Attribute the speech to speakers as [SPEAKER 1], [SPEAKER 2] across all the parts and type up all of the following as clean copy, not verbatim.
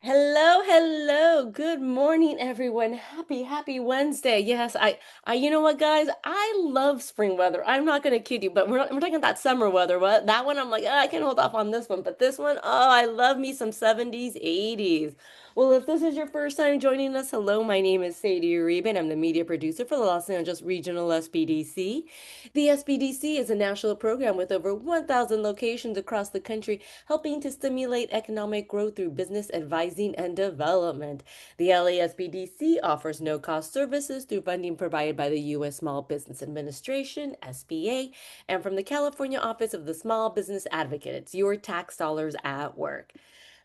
[SPEAKER 1] Hello, hello. Good morning, everyone. Happy Wednesday. Yes, you know what, guys? I love spring weather. I'm not gonna kid you, but we're talking that summer weather. What that one? I'm like, I can hold off on this one, but this one, oh, I love me some 70s, 80s. Well, if this is your first time joining us, hello. My name is Sadie Uribe, and I'm the media producer for the Los Angeles Regional SBDC. The SBDC is a national program with over 1,000 locations across the country helping to stimulate economic growth through business advising and development. The LASBDC offers no cost services through funding provided by the U.S. Small Business Administration, SBA, and from the California Office of the Small Business Advocate. It's your tax dollars at work.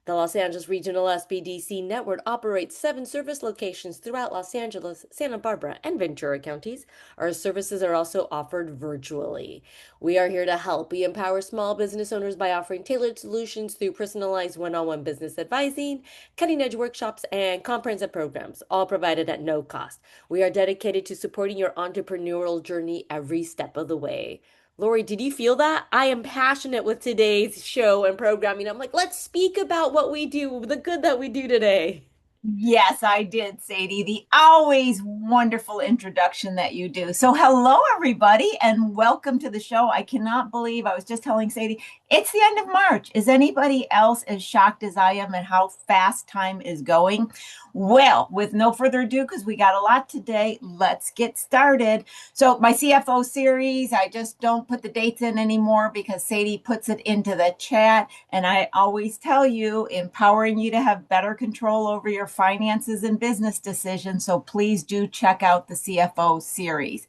[SPEAKER 1] The Los Angeles Regional SBDC network operates 7 service locations throughout Los Angeles, Santa Barbara, and Ventura counties. Our services are also offered virtually. We are here to help. We empower small business owners by offering tailored solutions through personalized one-on-one business advising, cutting-edge workshops, and comprehensive programs, all provided at no cost. We are dedicated to supporting your entrepreneurial journey every step of the way. Lori, did you feel that? I am passionate with today's show and programming. I'm like, let's speak about what we do, the good that we do today.
[SPEAKER 2] Yes, I did, Sadie. The always wonderful introduction that you do. So, hello, everybody, and welcome to the show. I cannot believe I was just telling Sadie it's the end of March. Is anybody else as shocked as I am at how fast time is going? Well, with no further ado, because we got a lot today, let's get started. So, my CFO series, I just don't put the dates in anymore because Sadie puts it into the chat. And I always tell you, empowering you to have better control over your finances and business decisions. So please do check out the CFO series.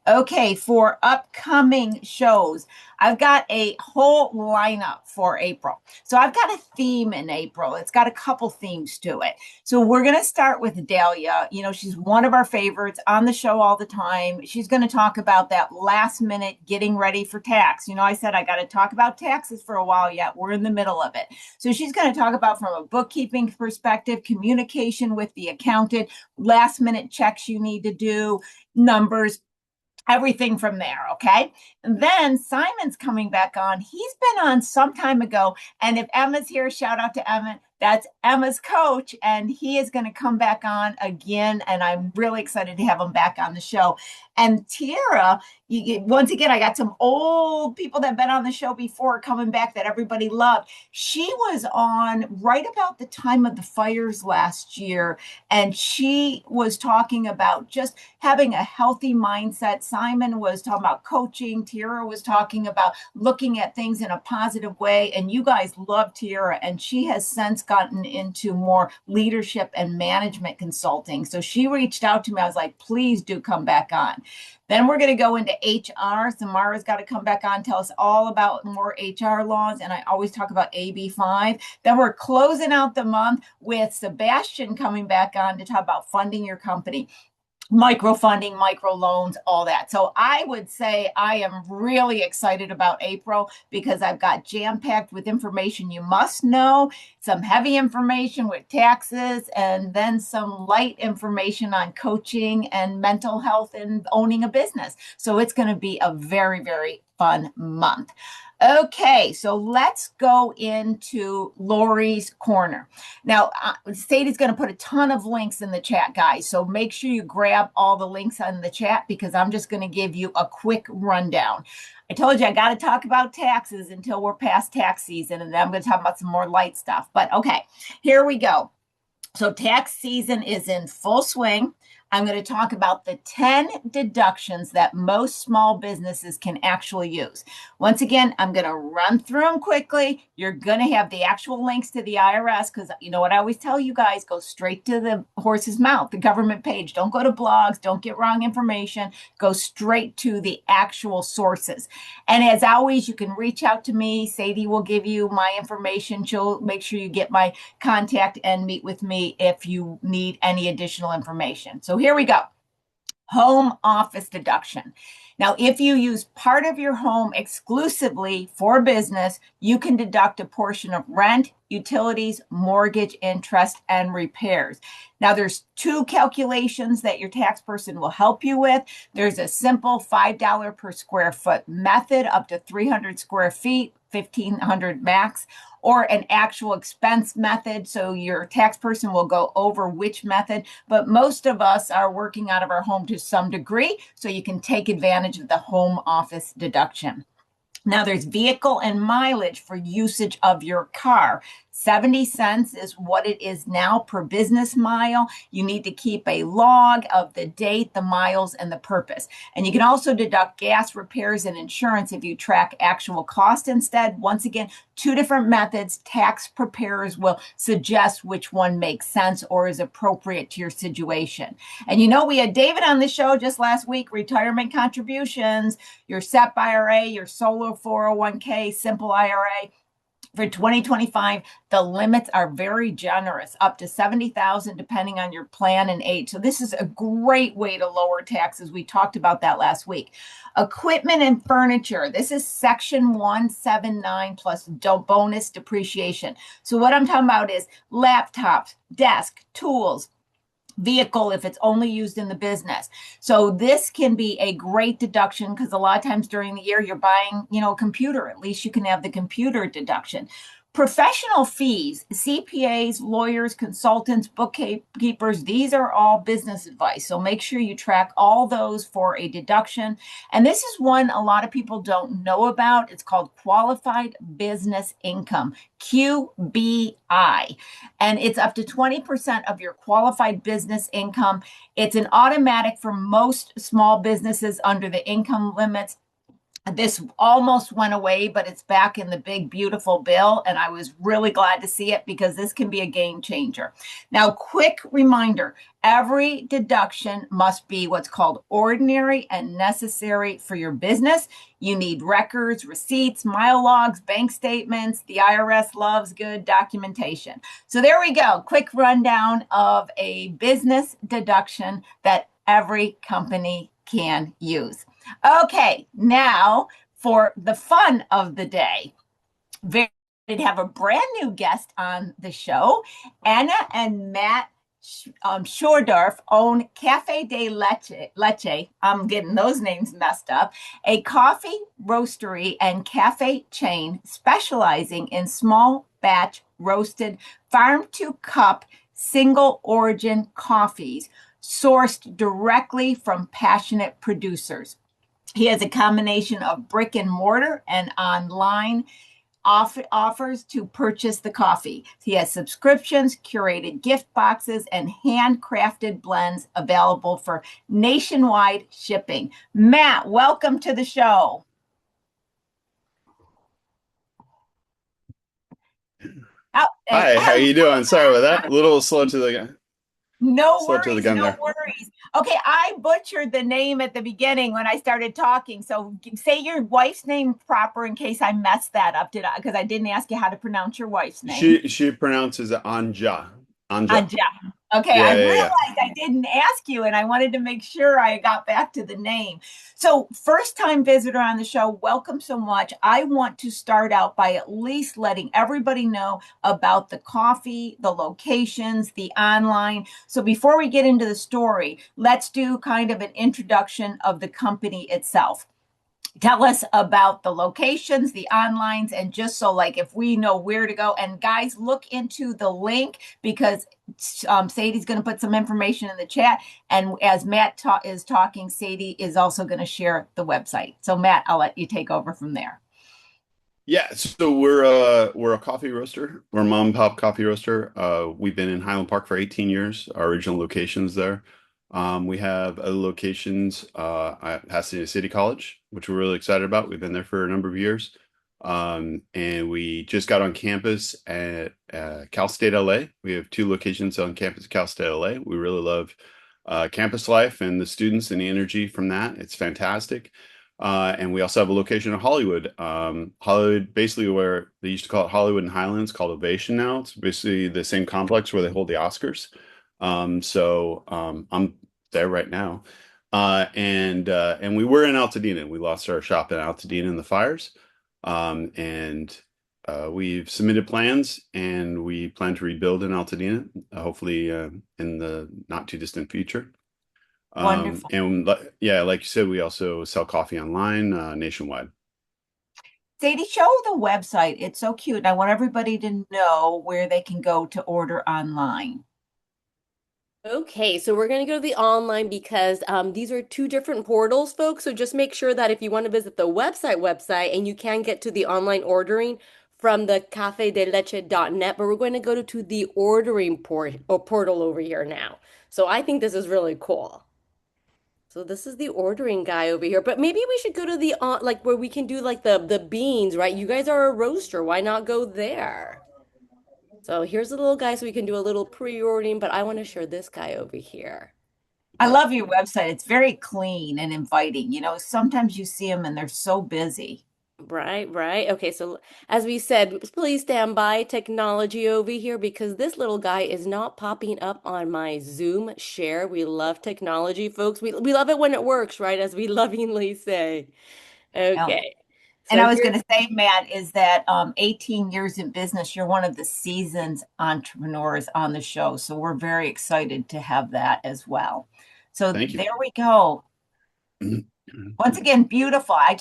[SPEAKER 2] Okay, for upcoming shows, I've got a whole lineup for April. So I've got a theme in April. It's got a couple themes to it. So we're going to start with Dahlia. You know, she's one of our favorites on the show all the time. She's going to talk about that last minute getting ready for tax. You know, I said I got to talk about taxes for a while yet. We're in the middle of it. So she's going to talk about from a bookkeeping perspective, communication with the accountant, last minute checks you need to do, numbers, everything from there. Okay. And then Simon's coming back on. He's been on some time ago. And if Emma's here, shout out to Emma. That's Emma's coach, and he is going to come back on again. And I'm really excited to have him back on the show. And Tiara, once again, I got some old people that have been on the show before coming back that everybody loved. She was on right about the time of the fires last year, and she was talking about just having a healthy mindset. Simon was talking about coaching. Tiara was talking about looking at things in a positive way. And you guys love Tiara, and she has since gotten into more leadership and management consulting. So she reached out to me. I was like, please do come back on. Then we're going to go into HR. Samara's got to come back on, tell us all about more HR laws. And I always talk about AB5. Then we're closing out the month with Sebastian coming back on to talk about funding your company, micro funding, micro loans, all that. So I would say I am really excited about April because I've got jam packed with information you must know, some heavy information with taxes, and then some light information on coaching and mental health and owning a business. So it's going to be a very, very fun month. Okay, so let's go into Lori's Corner. Now, Sadie's going to put a ton of links in the chat, guys. So make sure you grab all the links on the chat because I'm just going to give you a quick rundown. I told you I got to talk about taxes until we're past tax season, and then I'm going to talk about some more light stuff. But okay, here we go. So tax season is in full swing. I'm going to talk about the 10 deductions that most small businesses can actually use. Once again, I'm going to run through them quickly. You're going to have the actual links to the IRS because you know what I always tell you guys, go straight to the horse's mouth, the government page. Don't go to blogs. Don't get wrong information. Go straight to the actual sources. And as always, you can reach out to me. Sadie will give you my information. She'll make sure you get my contact and meet with me if you need any additional information. So here we go. Home office deduction. Now, if you use part of your home exclusively for business, you can deduct a portion of rent, utilities, mortgage, interest, and repairs. Now, there's 2 calculations that your tax person will help you with. There's a simple $5 per square foot method up to 300 square feet 1,500 max, or an actual expense method. So your tax person will go over which method, but most of us are working out of our home to some degree, so you can take advantage of the home office deduction. Now there's vehicle and mileage for usage of your car. 70 cents is what it is now per business mile. You need to keep a log of the date, the miles, and the purpose. And you can also deduct gas, repairs, and insurance if you track actual cost instead. Once again, two different methods. Tax preparers will suggest which one makes sense or is appropriate to your situation. And you know, we had David on the show just last week, retirement contributions, your SEP IRA, your solo 401k, simple IRA. For 2025, the limits are very generous, up to 70,000 depending on your plan and age. So this is a great way to lower taxes. We talked about that last week. Equipment and furniture. This is section 179 plus bonus depreciation. So what I'm talking about is laptops, desk, tools, vehicle if it's only used in the business. So this can be a great deduction because a lot of times during the year you're buying, a computer. At least you can have the computer deduction. Professional fees, CPAs, lawyers, consultants, bookkeepers, these are all business advice. So make sure you track all those for a deduction. And this is one a lot of people don't know about. It's called qualified business income, QBI. And it's up to 20% of your qualified business income. It's an automatic for most small businesses under the income limits. This almost went away, but it's back in the big, beautiful bill. And I was really glad to see it because this can be a game changer. Now, quick reminder, every deduction must be what's called ordinary and necessary for your business. You need records, receipts, mile logs, bank statements. The IRS loves good documentation. So there we go. Quick rundown of a business deduction that every company can use. Okay, now for the fun of the day. Very excited to have a brand new guest on the show. Anya and Matt Schodorf own Café de Leche. I'm getting those names messed up. A coffee roastery and cafe chain specializing in small batch roasted farm to cup single origin coffees sourced directly from passionate producers. He has a combination of brick and mortar and online offers to purchase the coffee. He has subscriptions, curated gift boxes, and handcrafted blends available for nationwide shipping. Matt, welcome to the show.
[SPEAKER 3] Hi, how you doing? Sorry about that. A little slow to the
[SPEAKER 2] No
[SPEAKER 3] slow to the
[SPEAKER 2] worries,
[SPEAKER 3] gun
[SPEAKER 2] no
[SPEAKER 3] there.
[SPEAKER 2] worries. Okay, I butchered the name at the beginning when I started talking. So say your wife's name proper in case I messed that up, did I? Because I didn't ask you how to pronounce your wife's name.
[SPEAKER 3] She pronounces it Anja. Anja.
[SPEAKER 2] Anja. Okay, I
[SPEAKER 3] Yeah, yeah, yeah.
[SPEAKER 2] realized I didn't ask you, and I wanted to make sure I got back to the name. So, first time visitor on the show, welcome so much. I want to start out by at least letting everybody know about the coffee, the locations, the online. So, before we get into the story, let's do kind of an introduction of the company itself. Tell us about the locations, the onlines, and just so like if we know where to go. And guys, look into the link because Sadie's going to put some information in the chat. And as Matt is talking, Sadie is also going to share the website. So Matt, I'll let you take over from there.
[SPEAKER 3] Yeah, so we're a coffee roaster. We're a mom and pop coffee roaster. We've been in Highland Park for 18 years. Our original location's there. We have other locations at Pasadena City College, which we're really excited about. We've been there for a number of years. And we just got on campus at Cal State LA. We have two locations on campus at Cal State LA. We really love campus life and the students and the energy from that. It's fantastic. And we also have a location in Hollywood. Hollywood, basically where they used to call it Hollywood and Highlands, called Ovation now. It's basically the same complex where they hold the Oscars. I'm there right now. And we were in Altadena. We lost our shop in Altadena in the fires. We've submitted plans and we plan to rebuild in Altadena, hopefully in the not too distant future.
[SPEAKER 2] Wonderful.
[SPEAKER 3] And yeah, like you said, we also sell coffee online nationwide.
[SPEAKER 2] Sadie, show the website. It's so cute. I want everybody to know where they can go to order online.
[SPEAKER 1] Okay, so we're going to go to the online because these are two different portals, folks. So just make sure that if you want to visit the website, and you can get to the online ordering from the cafedeleche.net, but we're going to go to the ordering portal over here now. So I think this is really cool. So this is the ordering guy over here, but maybe we should go to the like where we can do like the beans, right? You guys are a roaster. Why not go there? So here's the little guy so we can do a little pre-ordering, but I want to share this guy over here.
[SPEAKER 2] I
[SPEAKER 1] Uh,
[SPEAKER 2] love your website. It's very clean and inviting. Sometimes you see them and they're so busy.
[SPEAKER 1] right, right. Okay, so as we said, please stand by technology over here because this little guy is not popping up on my Zoom share. We love technology, folks. We love it when it works, right? As we lovingly say.
[SPEAKER 2] Yeah.
[SPEAKER 1] Okay.
[SPEAKER 2] And
[SPEAKER 1] So
[SPEAKER 2] I was going
[SPEAKER 1] here's
[SPEAKER 2] to say, Matt, is that 18 years in business, you're one of the seasoned entrepreneurs on the show. So we're very excited to have that as well. So
[SPEAKER 3] Thank you.
[SPEAKER 2] there we go. Once again, beautiful. I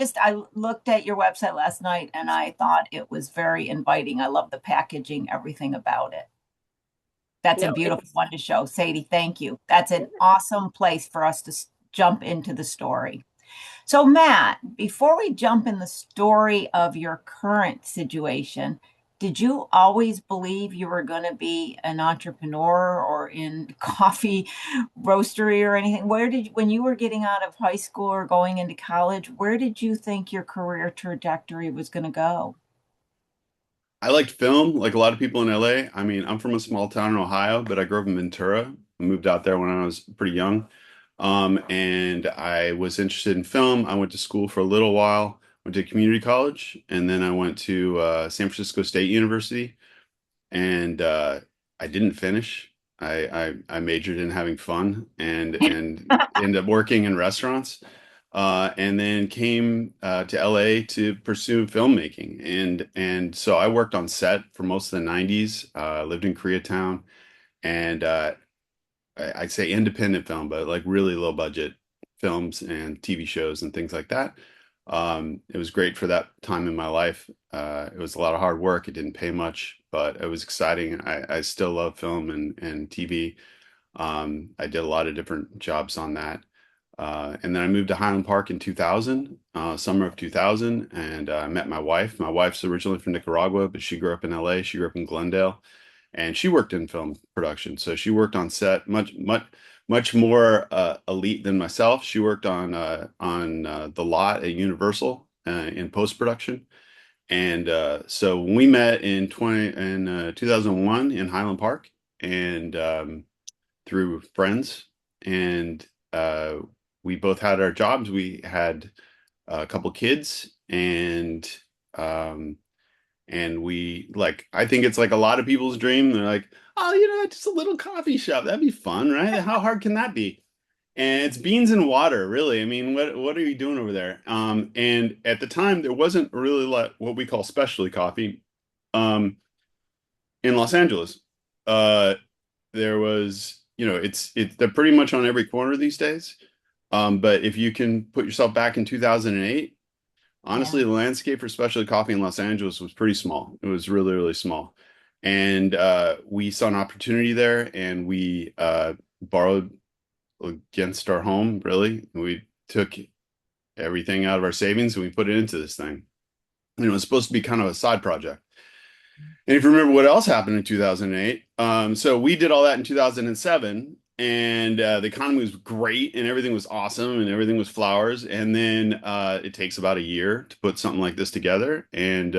[SPEAKER 2] looked at your website last night and I thought it was very inviting. I love the packaging, everything about it. That's a
[SPEAKER 1] no,
[SPEAKER 2] beautiful
[SPEAKER 1] it's
[SPEAKER 2] one to show. Sadie, thank you. That's an awesome place for us to jump into the story. So, Matt, before we jump in the story of your current situation, did you always believe you were going to be an entrepreneur or in coffee roastery or anything? When you were getting out of high school or going into college, where did you think your career trajectory was going to go?
[SPEAKER 3] I liked film, like a lot of people in LA. I mean, I'm from a small town in Ohio, but I grew up in Ventura. I moved out there when I was pretty young. And I was interested in film. I went to school for a little while, went to community college, and then I went to San Francisco State University, and I didn't finish. I majored in having fun and ended up working in restaurants, and then came to LA to pursue filmmaking. And so I worked on set for most of the 90s. Lived in Koreatown, and I'd say independent film, but like really low budget films and TV shows and things like that. It was great for that time in my life. It was a lot of hard work. It didn't pay much, but it was exciting. I still love film and TV. I did a lot of different jobs on that. And then I moved to Highland Park in 2000, summer of 2000, and I met my wife. My wife's originally from Nicaragua, but she grew up in LA. She grew up in Glendale, and she worked in film production. So she worked on set much more elite than myself. She worked on the lot at Universal in post production. And so when we met in 2001 in Highland Park, and through friends, and we both had our jobs. We had a couple kids, um, and we like. I think it's like a lot of people's dream. They're like, oh, just a little coffee shop. That'd be fun, right? How hard can that be? And it's beans and water, really. I mean, what are you doing over there? And at the time, there wasn't really like what we call specialty coffee. In Los Angeles. Uh, there was, they're pretty much on every corner these days. But if you can put yourself back in 2008,
[SPEAKER 2] Yeah.
[SPEAKER 3] honestly, the landscape for specialty coffee in Los Angeles was pretty small. It was really, really small. And we saw an opportunity there, and we borrowed against our home, really. We took everything out of our savings and we put it into this thing. And it was supposed to be kind of a side project. And if you remember what else happened in 2008, so we did all that in 2007, and the economy was great, and everything was awesome, and everything was flowers. And then it takes about a year to put something like this together. And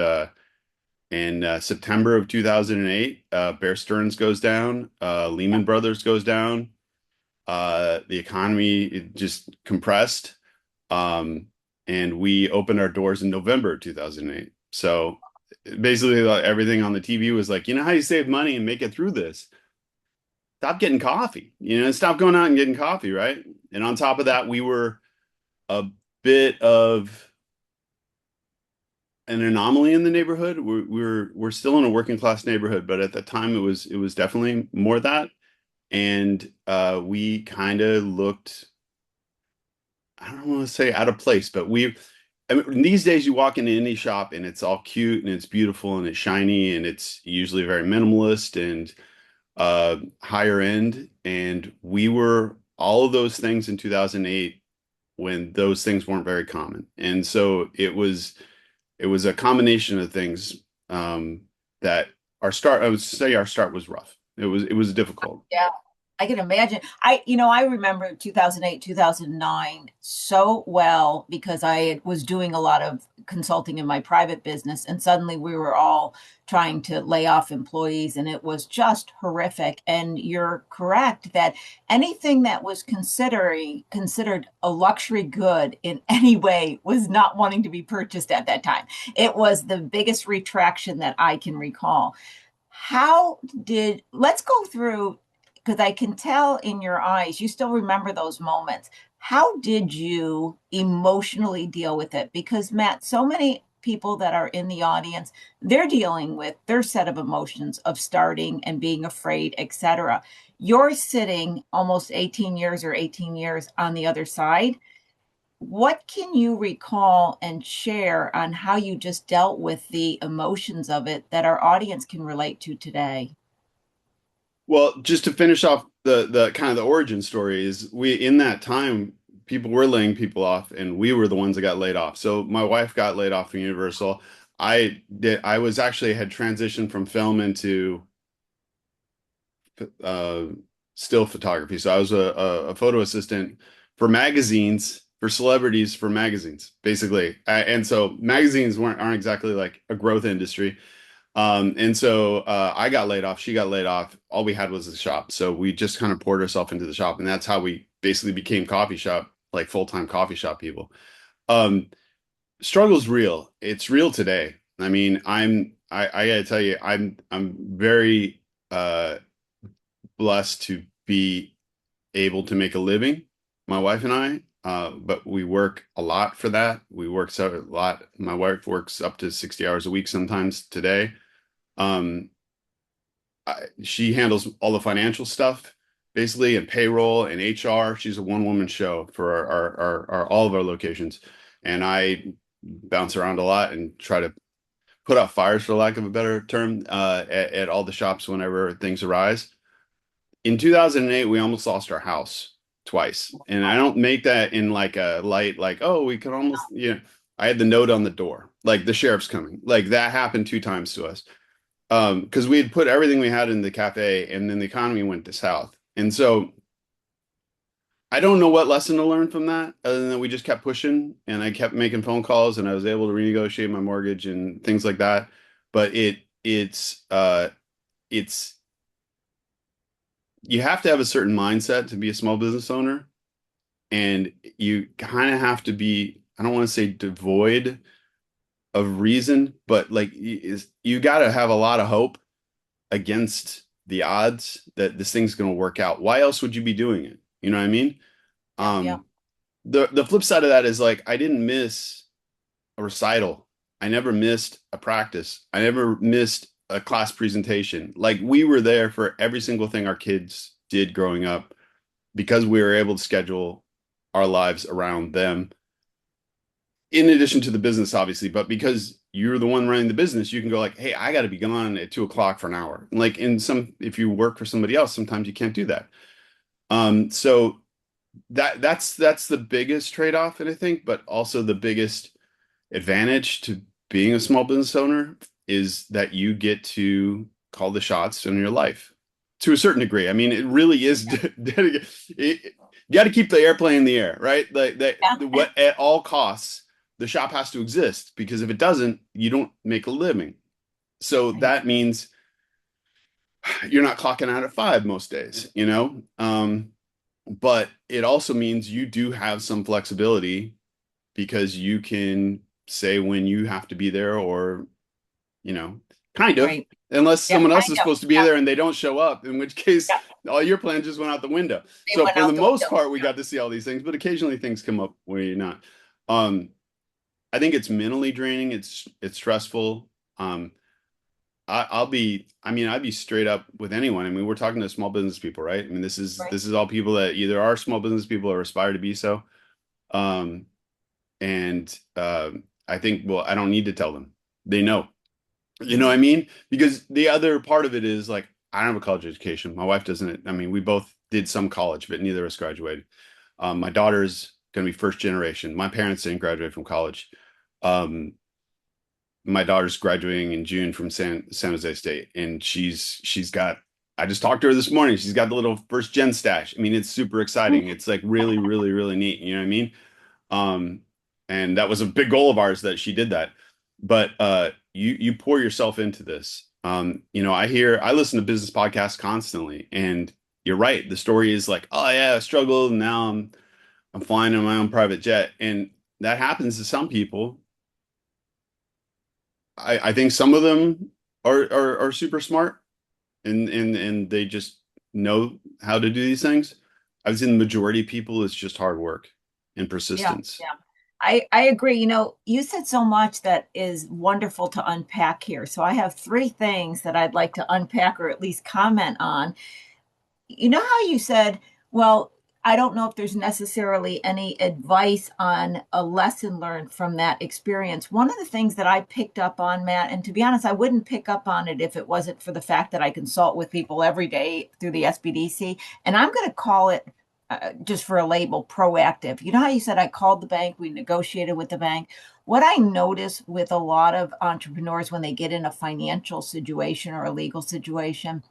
[SPEAKER 3] in September of 2008, Bear Stearns goes down, Lehman Brothers goes down, the economy it just compressed, um, and we opened our doors in November of 2008. So basically, like, everything on the TV was like, how you save money and make it through this? Stop getting coffee, stop going out and getting coffee, right? And on top of that, we were a bit of an anomaly in the neighborhood. We're still in a working class neighborhood, but at the time it was definitely more that. And we kind of looked, I don't want to say out of place, but I mean, these days you walk into any shop and it's all cute and it's beautiful and it's shiny and it's usually very minimalist and higher end. And we were all of those things in 2008 when those things weren't very common. And so it was a combination of things that I would say our start was rough. It was difficult.
[SPEAKER 2] Yeah, I can imagine. I remember 2008, 2009 so well because was doing a lot of consulting in my private business, and suddenly we were all trying to lay off employees, and it was just horrific. And you're correct that anything that was considered a luxury good in any way was not wanting to be purchased at that time. It was the biggest retraction that I can recall. Let's go through, because I can tell in your eyes, you still remember those moments. How did you emotionally deal with it? Because, Matt, so many people that are in the audience, they're dealing with their set of emotions of starting and being afraid, etc. You're sitting almost 18 years or 18 years on the other side. What can you recall and share on how you just dealt with the emotions of it that our audience can relate to today?
[SPEAKER 3] Well, just to finish off the kind of the origin story is we in that time people were laying people off and we were the ones that got laid off. So my wife got laid off from Universal. I was actually had transitioned from film into uh still photography. So I was a photo assistant for magazines for celebrities for magazines basically. And so magazines aren't exactly like a growth industry. And so I got laid off, she got laid off. All we had was the shop. So we just kind of poured ourselves into the shop, and that's how we basically became coffee shop, like full-time coffee shop people. Um, Struggle's real. It's real today. I mean, I gotta tell you, I'm very blessed to be able to make a living, my wife and I. But we work a lot for that. We work so a lot. My wife works up to 60 hours a week sometimes today. Um, she handles all the financial stuff, basically, and payroll and HR. She's a one-woman show for all of our locations, and I bounce around a lot and try to put out fires, for lack of a better term, at all the shops whenever things arise. In 2008, we almost lost our house twice, and I don't make that in like a light, like, oh, we could almost, I had the note on the door, like the sheriff's coming, like that happened two times to us. Because we had put everything we had in the cafe and then the economy went to south. And so I don't know what lesson to learn from that, other than that we just kept pushing and I kept making phone calls and I was able to renegotiate my mortgage and things like that. But it's you have to have a certain mindset to be a small business owner, and you kind of have to be, I don't want to say devoid of reason, but like you got to have a lot of hope against the odds that this thing's going to work out. Why else would you be doing it? You know what I mean?
[SPEAKER 2] Yeah.
[SPEAKER 3] Um, the flip side of that is like I didn't miss a recital. I never missed a practice. I never missed a class presentation. Like we were there for every single thing our kids did growing up because we were able to schedule our lives around them. In addition to the business, obviously, but because you're the one running the business, you can go like, hey, I got to be gone at 2 o'clock for an hour. And like if you work for somebody else, sometimes you can't do that. So that's the biggest trade-off, and I think, but also the biggest advantage to being a small business owner is that you get to call the shots in your life to a certain degree. I mean, it really is you got to keep the airplane in the air, right? Like that,
[SPEAKER 2] Yeah.
[SPEAKER 3] what at all costs, the shop has to exist because if it doesn't, you don't make a living. So
[SPEAKER 2] Right.
[SPEAKER 3] that means you're not clocking out at 5 most days, you know? But it also means you do have some flexibility because you can say when you have to be there or, you know, kind of,
[SPEAKER 2] Right.
[SPEAKER 3] unless
[SPEAKER 2] Yeah,
[SPEAKER 3] someone else
[SPEAKER 2] kind
[SPEAKER 3] is
[SPEAKER 2] of.
[SPEAKER 3] supposed to be
[SPEAKER 2] Yeah.
[SPEAKER 3] there and they don't show up, in which case
[SPEAKER 2] Yeah.
[SPEAKER 3] all your plans just went out the window.
[SPEAKER 2] They
[SPEAKER 3] So
[SPEAKER 2] went
[SPEAKER 3] for the
[SPEAKER 2] out the
[SPEAKER 3] most
[SPEAKER 2] window.
[SPEAKER 3] part, we got to see all these things, but occasionally things come up where you're not. Um, I think it's mentally draining. It's stressful. I mean, I'd be straight up with anyone. I mean, we're talking to small business people, right? I mean, this
[SPEAKER 2] Right.
[SPEAKER 3] is all people that either are small business people or aspire to be so. Um, And I think, well, I don't need to tell them. They know. You know what I mean? Because the other part of it is like, I don't have a college education. My wife doesn't. I mean, we both did some college, but neither of us graduated. My daughter's going to be first generation. My parents didn't graduate from college. Um, my daughter's graduating in June from San Jose State, and she's got. I just talked to her this morning. She's got the little first gen stash. I mean, it's super exciting. It's like really, really, really neat. You know what I mean? Um, and that was a big goal of ours that she did that. But you pour yourself into this. I listen to business podcasts constantly, and you're right. The story is like, oh yeah, I struggled, and now I'm flying in my own private jet, and that happens to some people. I think some of them are super smart, and they just know how to do these things. I would say the majority of people, it's just hard work and
[SPEAKER 2] Yeah,
[SPEAKER 3] persistence.
[SPEAKER 2] yeah. I agree. You said so much that is wonderful to unpack here. So I have three things that I'd like to unpack or at least comment on. You know how you said, well, I don't know if there's necessarily any advice on a lesson learned from that experience. One of the things that I picked up on, Matt, and to be honest, I wouldn't pick up on it if it wasn't for the fact that I consult with people every day through the SBDC, and I'm going to call it just for a label, proactive. You know how you said I called the bank, we negotiated with the bank. What I notice with a lot of entrepreneurs when they get in a financial situation or a legal situation,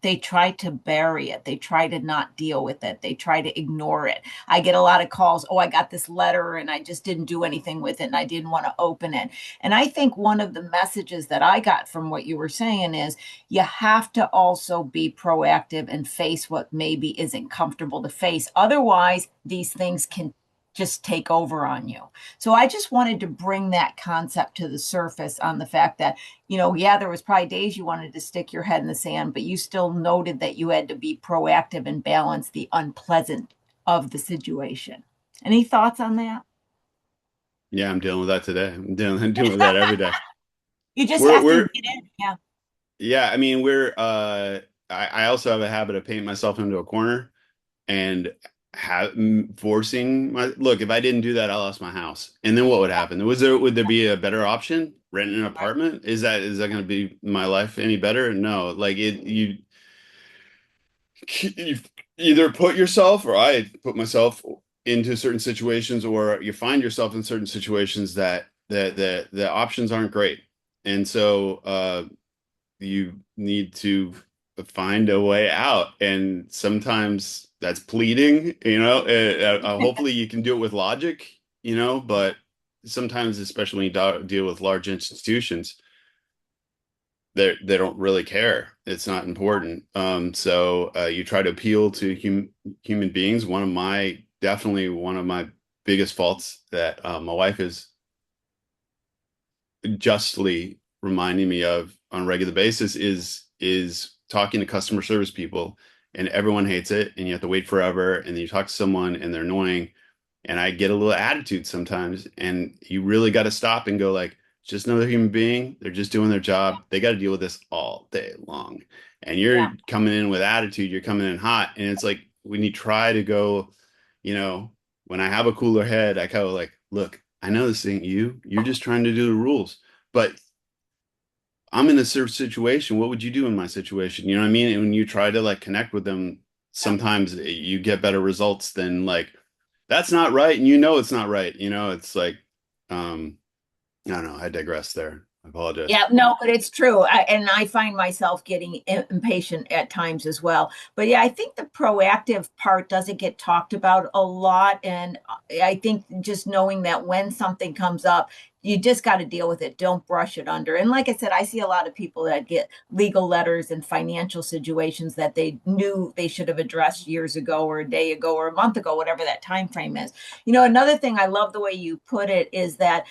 [SPEAKER 2] they try to bury it. They try to not deal with it. They try to ignore it. I get a lot of calls. Oh, I got this letter and I just didn't do anything with it and I didn't want to open it. And I think one of the messages that I got from what you were saying is you have to also be proactive and face what maybe isn't comfortable to face. Otherwise, these things can just take over on you. So I just wanted to bring that concept to the surface on the fact that, yeah, there was probably days you wanted to stick your head in the sand, but you still noted that you had to be proactive and balance the unpleasant of the situation. Any thoughts on that?
[SPEAKER 3] Yeah, I'm dealing with that today. I'm dealing with that every day.
[SPEAKER 2] You just
[SPEAKER 3] We're
[SPEAKER 2] have to
[SPEAKER 3] we're
[SPEAKER 2] get in. Yeah.
[SPEAKER 3] yeah, I mean I also have a habit of painting myself into a corner and forcing my look, if I didn't do that, I lost my house. And then what would happen? Would there be a better option? Rent an apartment? Is that going to be my life any better? No. Like you either put yourself or I put myself into certain situations, or you find yourself in certain situations that the options aren't great. And so you need to find a way out. And sometimes that's pleading, hopefully you can do it with logic, but sometimes, especially when you deal with large institutions, they don't really care. It's not important. So you try to appeal to human beings. Definitely one of my biggest faults that my wife is justly reminding me of on a regular basis is talking to customer service people, and everyone hates it, and you have to wait forever, and then you talk to someone and they're annoying, and I get a little attitude sometimes, and you really got to stop and go like, just another human being. They're just doing their job. They got to deal with this all day long. And you're
[SPEAKER 2] Yeah.
[SPEAKER 3] coming in with attitude, you're coming in hot, and it's like when you try to go, you know, when I have a cooler head, I kind of like, look, I know this ain't you. You're just trying to do the rules. But I'm in a certain situation. What would you do in my situation? You know what I mean? And when you try to like connect with them,
[SPEAKER 2] Yeah.
[SPEAKER 3] sometimes you get better results than like, that's not right. And it's not right. It's like, um, I don't know. I digress there. I apologize.
[SPEAKER 2] Yeah, no, but it's true. And I find myself getting impatient at times as well. But yeah, I think the proactive part doesn't get talked about a lot. And I think just knowing that when something comes up, you just got to deal with it. Don't brush it under. And like I said, I see a lot of people that get legal letters and financial situations that they knew they should have addressed years ago or a day ago or a month ago, whatever that time frame is. Another thing I love the way you put it is that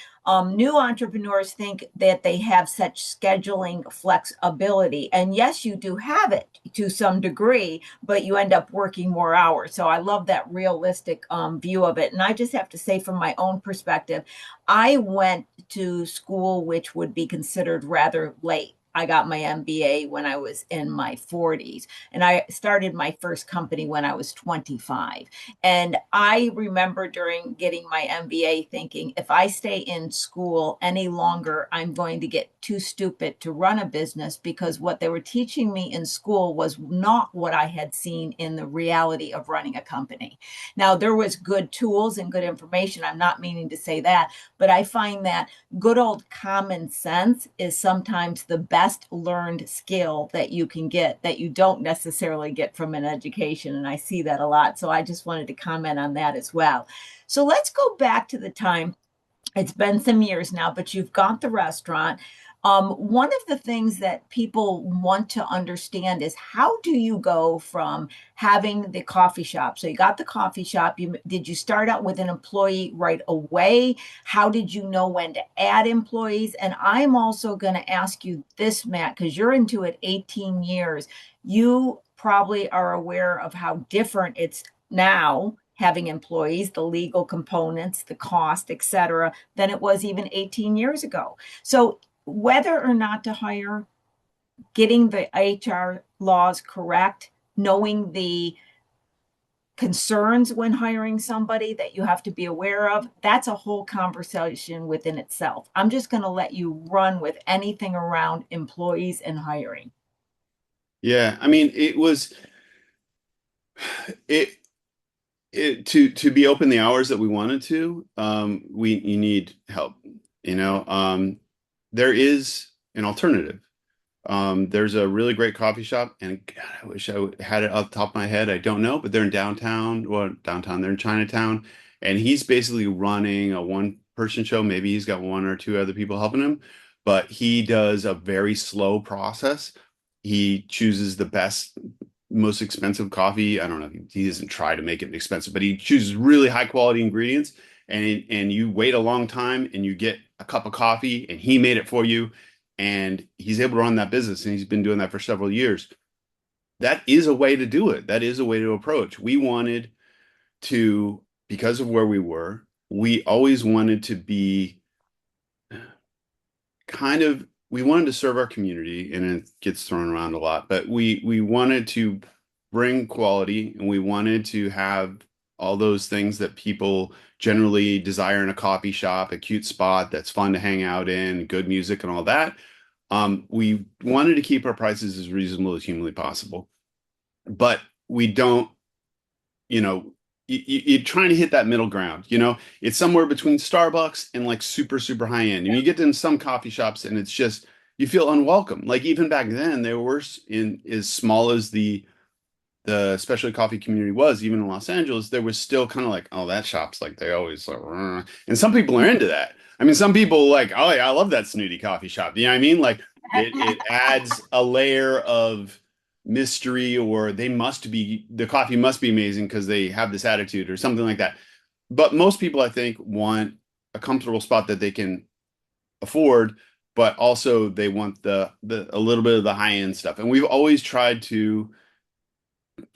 [SPEAKER 2] new entrepreneurs think that they have such scheduling flexibility. And yes, you do have it to some degree, but you end up working more hours. So I love that realistic view of it. And I just have to say, from my own perspective, I went to school, which would be considered rather late. I got my MBA when I was in my 40s, and I started my first company when I was 25. And I remember during getting my MBA thinking, if I stay in school any longer, I'm going to get too stupid to run a business, because what they were teaching me in school was not what I had seen in the reality of running a company. Now, there was good tools and good information. I'm not meaning to say that, but I find that good old common sense is sometimes the best learned skill that you can get, that you don't necessarily get from an education. And I see that a lot. So I just wanted to comment on that as well. So let's go back to the time. It's been some years now, but you've got the restaurant. One of the things that people want to understand is, how do you go from having the coffee shop? So you got the coffee shop. Did you start out with an employee right away? How did you know when to add employees? And I'm also going to ask you this, Matt, because you're into it 18 years. You probably are aware of how different it's now having employees, the legal components, the cost, et cetera, than it was even 18 years ago. So whether or not to hire, getting the HR laws correct, knowing the concerns when hiring somebody that you have to be aware of, that's a whole conversation within itself. I'm just going to let you run with anything around employees and hiring.
[SPEAKER 3] Yeah, I mean, it to be open the hours that we wanted to, we you need help, you know. There is an alternative. There's a really great coffee shop, and God, I wish had it off the top of my head. I don't know, but they're in downtown. Well, downtown, they're in Chinatown, and he's basically running a one-person show. Maybe he's got one or two other people helping him, but he does a very slow process. He chooses the best, most expensive coffee. I don't know. He doesn't try to make it expensive, but he chooses really high quality ingredients, and you wait a long time, and you get a cup of coffee, and he made it for you, and he's able to run that business, and he's been doing that for several years. That is a way to do it. That is a way to approach. We wanted to, because of where we were, we always wanted to be kind of, we wanted to serve our community, and it gets thrown around a lot, but we wanted to bring quality, and we wanted to have all those things that people generally desire in a coffee shop, a cute spot that's fun to hang out in, good music and all that. We wanted to keep our prices as reasonable as humanly possible, but we don't, you know, you're trying to hit that middle ground. You know, it's somewhere between Starbucks and like super, super high end. And you get in some coffee shops, and it's just, you feel unwelcome. Like even back then, they were in as small as the specialty coffee community was, even in Los Angeles, there was still kind of like, oh, that shop's like, they always like, "Rrr." And some people are into that. I mean, some people like, oh yeah, I love that snooty coffee shop. You know what I mean? Like it adds a layer of mystery, or the coffee must be amazing because they have this attitude or something like that. But most people, I think, want a comfortable spot that they can afford, but also they want the a little bit of the high end stuff. And we've always tried to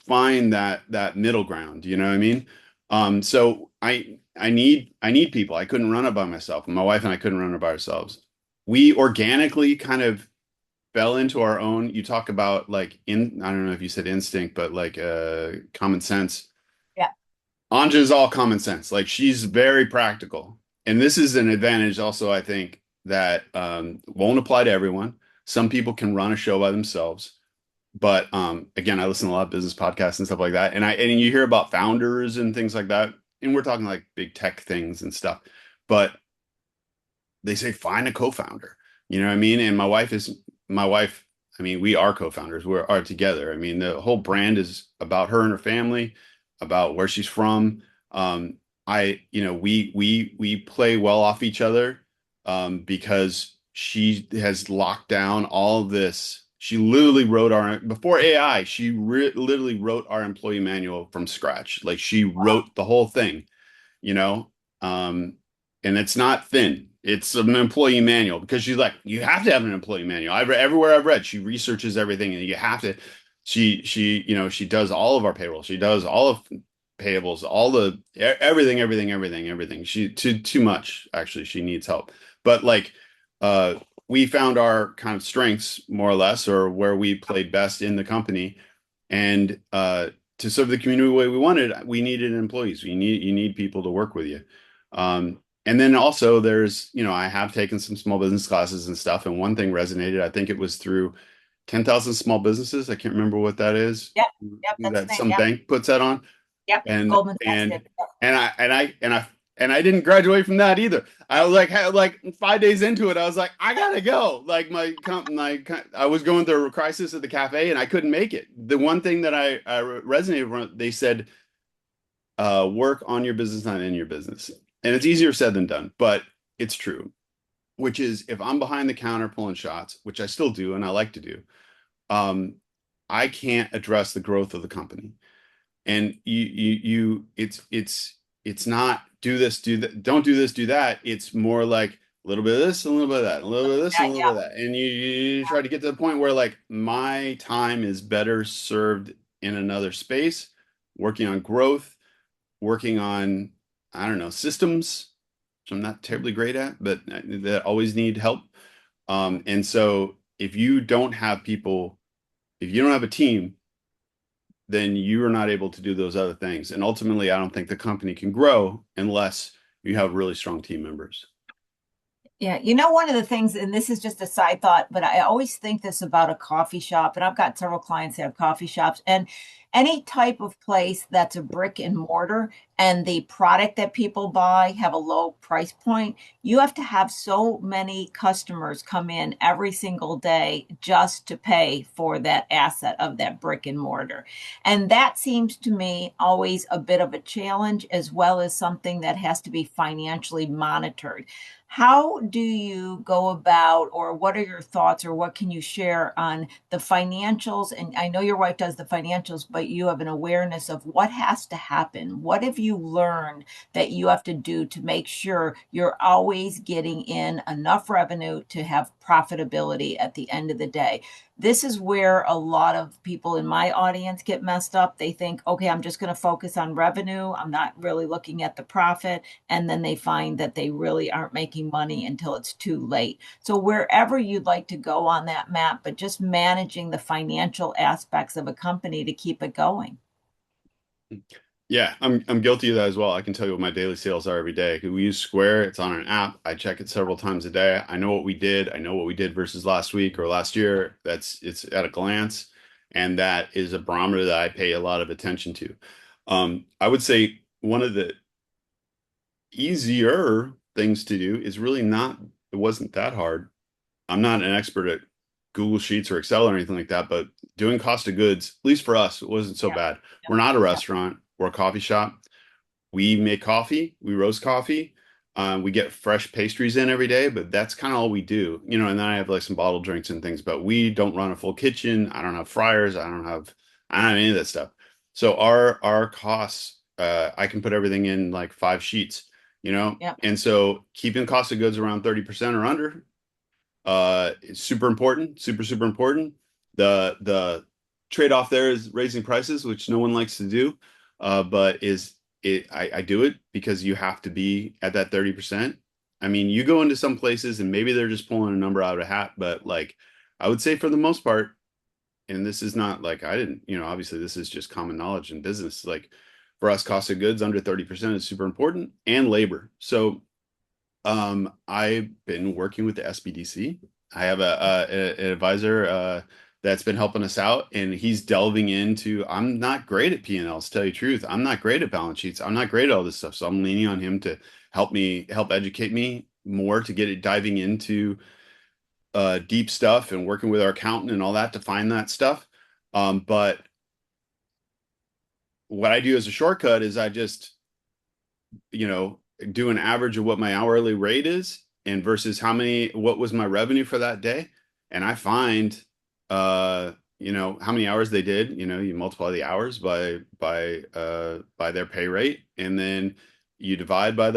[SPEAKER 3] find that middle ground, you know what I mean? So I need people. I couldn't run it by myself. My wife and I couldn't run it by ourselves. We organically kind of fell into our own. You talk about like, in I don't know if you said instinct, but like common sense.
[SPEAKER 2] Yeah.
[SPEAKER 3] Anja is all common sense. Like she's very practical. And this is an advantage also, I think, that won't apply to everyone. Some people can run a show by themselves. But again, I listen to a lot of business podcasts and stuff like that. And you hear about founders and things like that. And we're talking like big tech things and stuff. But they say find a co-founder. You know what I mean? And my wife, I mean, we are co-founders. We are together. I mean, the whole brand is about her and her family, about where she's from. We play well off each other, because she has locked down all of this. She literally wrote before AI, she literally wrote our employee manual from scratch. Like she wrote the whole thing, you know? And it's not thin. It's an employee manual, because she's like, you have to have an employee manual. Everywhere I've read, she researches everything, and you have to, she does all of our payroll. She does all of payables, all the everything. She too much, actually. She needs help. But like, we found our kind of strengths more or less, or where we played best in the company. And to serve the community the way we wanted, we needed employees. You need people to work with you. And then also there's, I have taken some small business classes and stuff, and one thing resonated. I think it was through 10,000 small businesses. I can't remember what that is.
[SPEAKER 2] Yep. Yep. That's the
[SPEAKER 3] That
[SPEAKER 2] name.
[SPEAKER 3] some
[SPEAKER 2] Yep.
[SPEAKER 3] bank puts that on.
[SPEAKER 2] Yep.
[SPEAKER 3] And
[SPEAKER 2] Goldman Sachs
[SPEAKER 3] and
[SPEAKER 2] did. Yep.
[SPEAKER 3] and I didn't graduate from that either. I was like 5 days into it, I was like, I gotta go. Like I was going through a crisis at the cafe, and I couldn't make it. The one thing that I resonated from, they said, work on your business, not in your business. And it's easier said than done, but it's true. Which is, if I'm behind the counter pulling shots, which I still do and I like to do, um, I can't address the growth of the company. And it's not do this, do that, don't do this, do that. It's more like a little bit of this, a little bit of that, a little bit of this, and a
[SPEAKER 2] Yeah.
[SPEAKER 3] little bit of that. And you try to get to the point where, like, my time is better served in another space, working on growth, working on, I don't know, systems, which I'm not terribly great at, but that always need help. And so if you don't have people, if you don't have a team, then you are not able to do those other things. And ultimately, I don't think the company can grow unless you have really strong team members.
[SPEAKER 2] Yeah, one of the things, and this is just a side thought, but I always think this about a coffee shop, and I've got several clients that have coffee shops, and any type of place that's a brick and mortar and the product that people buy have a low price point, you have to have so many customers come in every single day just to pay for that asset of that brick and mortar. And that seems to me always a bit of a challenge, as well as something that has to be financially monitored. How do you go about, or what are your thoughts, or what can you share on the financials? And I know your wife does the financials, but you have an awareness of what has to happen. What have you learned that you have to do to make sure you're always getting in enough revenue to have profitability at the end of the day? This is where a lot of people in my audience get messed up. They think, okay, I'm just going to focus on revenue. I'm not really looking at the profit. And then they find that they really aren't making money until it's too late. So wherever you'd like to go on that map, but just managing the financial aspects of a company to keep it going.
[SPEAKER 3] Yeah, I'm guilty of that as well. I can tell you what my daily sales are every day. We use Square. It's on an app. I check it several times a day. I know what we did. I know what we did versus last week or last year. It's at a glance, and that is a barometer that I pay a lot of attention to. I would say one of the easier things to do is really not, it wasn't that hard. I'm not an expert at Google Sheets or Excel or anything like that, but doing cost of goods, at least for us, it wasn't so
[SPEAKER 2] Yeah.
[SPEAKER 3] bad. We're not a restaurant, we're a coffee shop. We make coffee, we roast coffee. We get fresh pastries in every day, but that's kind of all we do, and then I have like some bottled drinks and things, but we don't run a full kitchen. I don't have fryers. I don't have any of that stuff. So our costs, I can put everything in like 5 sheets.
[SPEAKER 2] Yeah.
[SPEAKER 3] And so keeping cost of goods around 30% or under, is super important, super important. The trade-off there is raising prices, which no one likes to do, but I do it because you have to be at that 30%. I mean, you go into some places and maybe they're just pulling a number out of a hat, but like I would say for the most part, and this is not like I didn't, obviously this is just common knowledge in business. Like for us, cost of goods under 30% is super important, and labor. So I've been working with the SBDC. I have an advisor that's been helping us out, and he's delving into. I'm not great at P&Ls, to tell you the truth. I'm not great at balance sheets. I'm not great at all this stuff. So I'm leaning on him to help educate me more, to get it diving into deep stuff and working with our accountant and all that to find that stuff. But what I do as a shortcut is I just, do an average of what my hourly rate is and versus what was my revenue for that day. And I find, how many hours they did, you multiply the hours by their pay rate. And then you divide by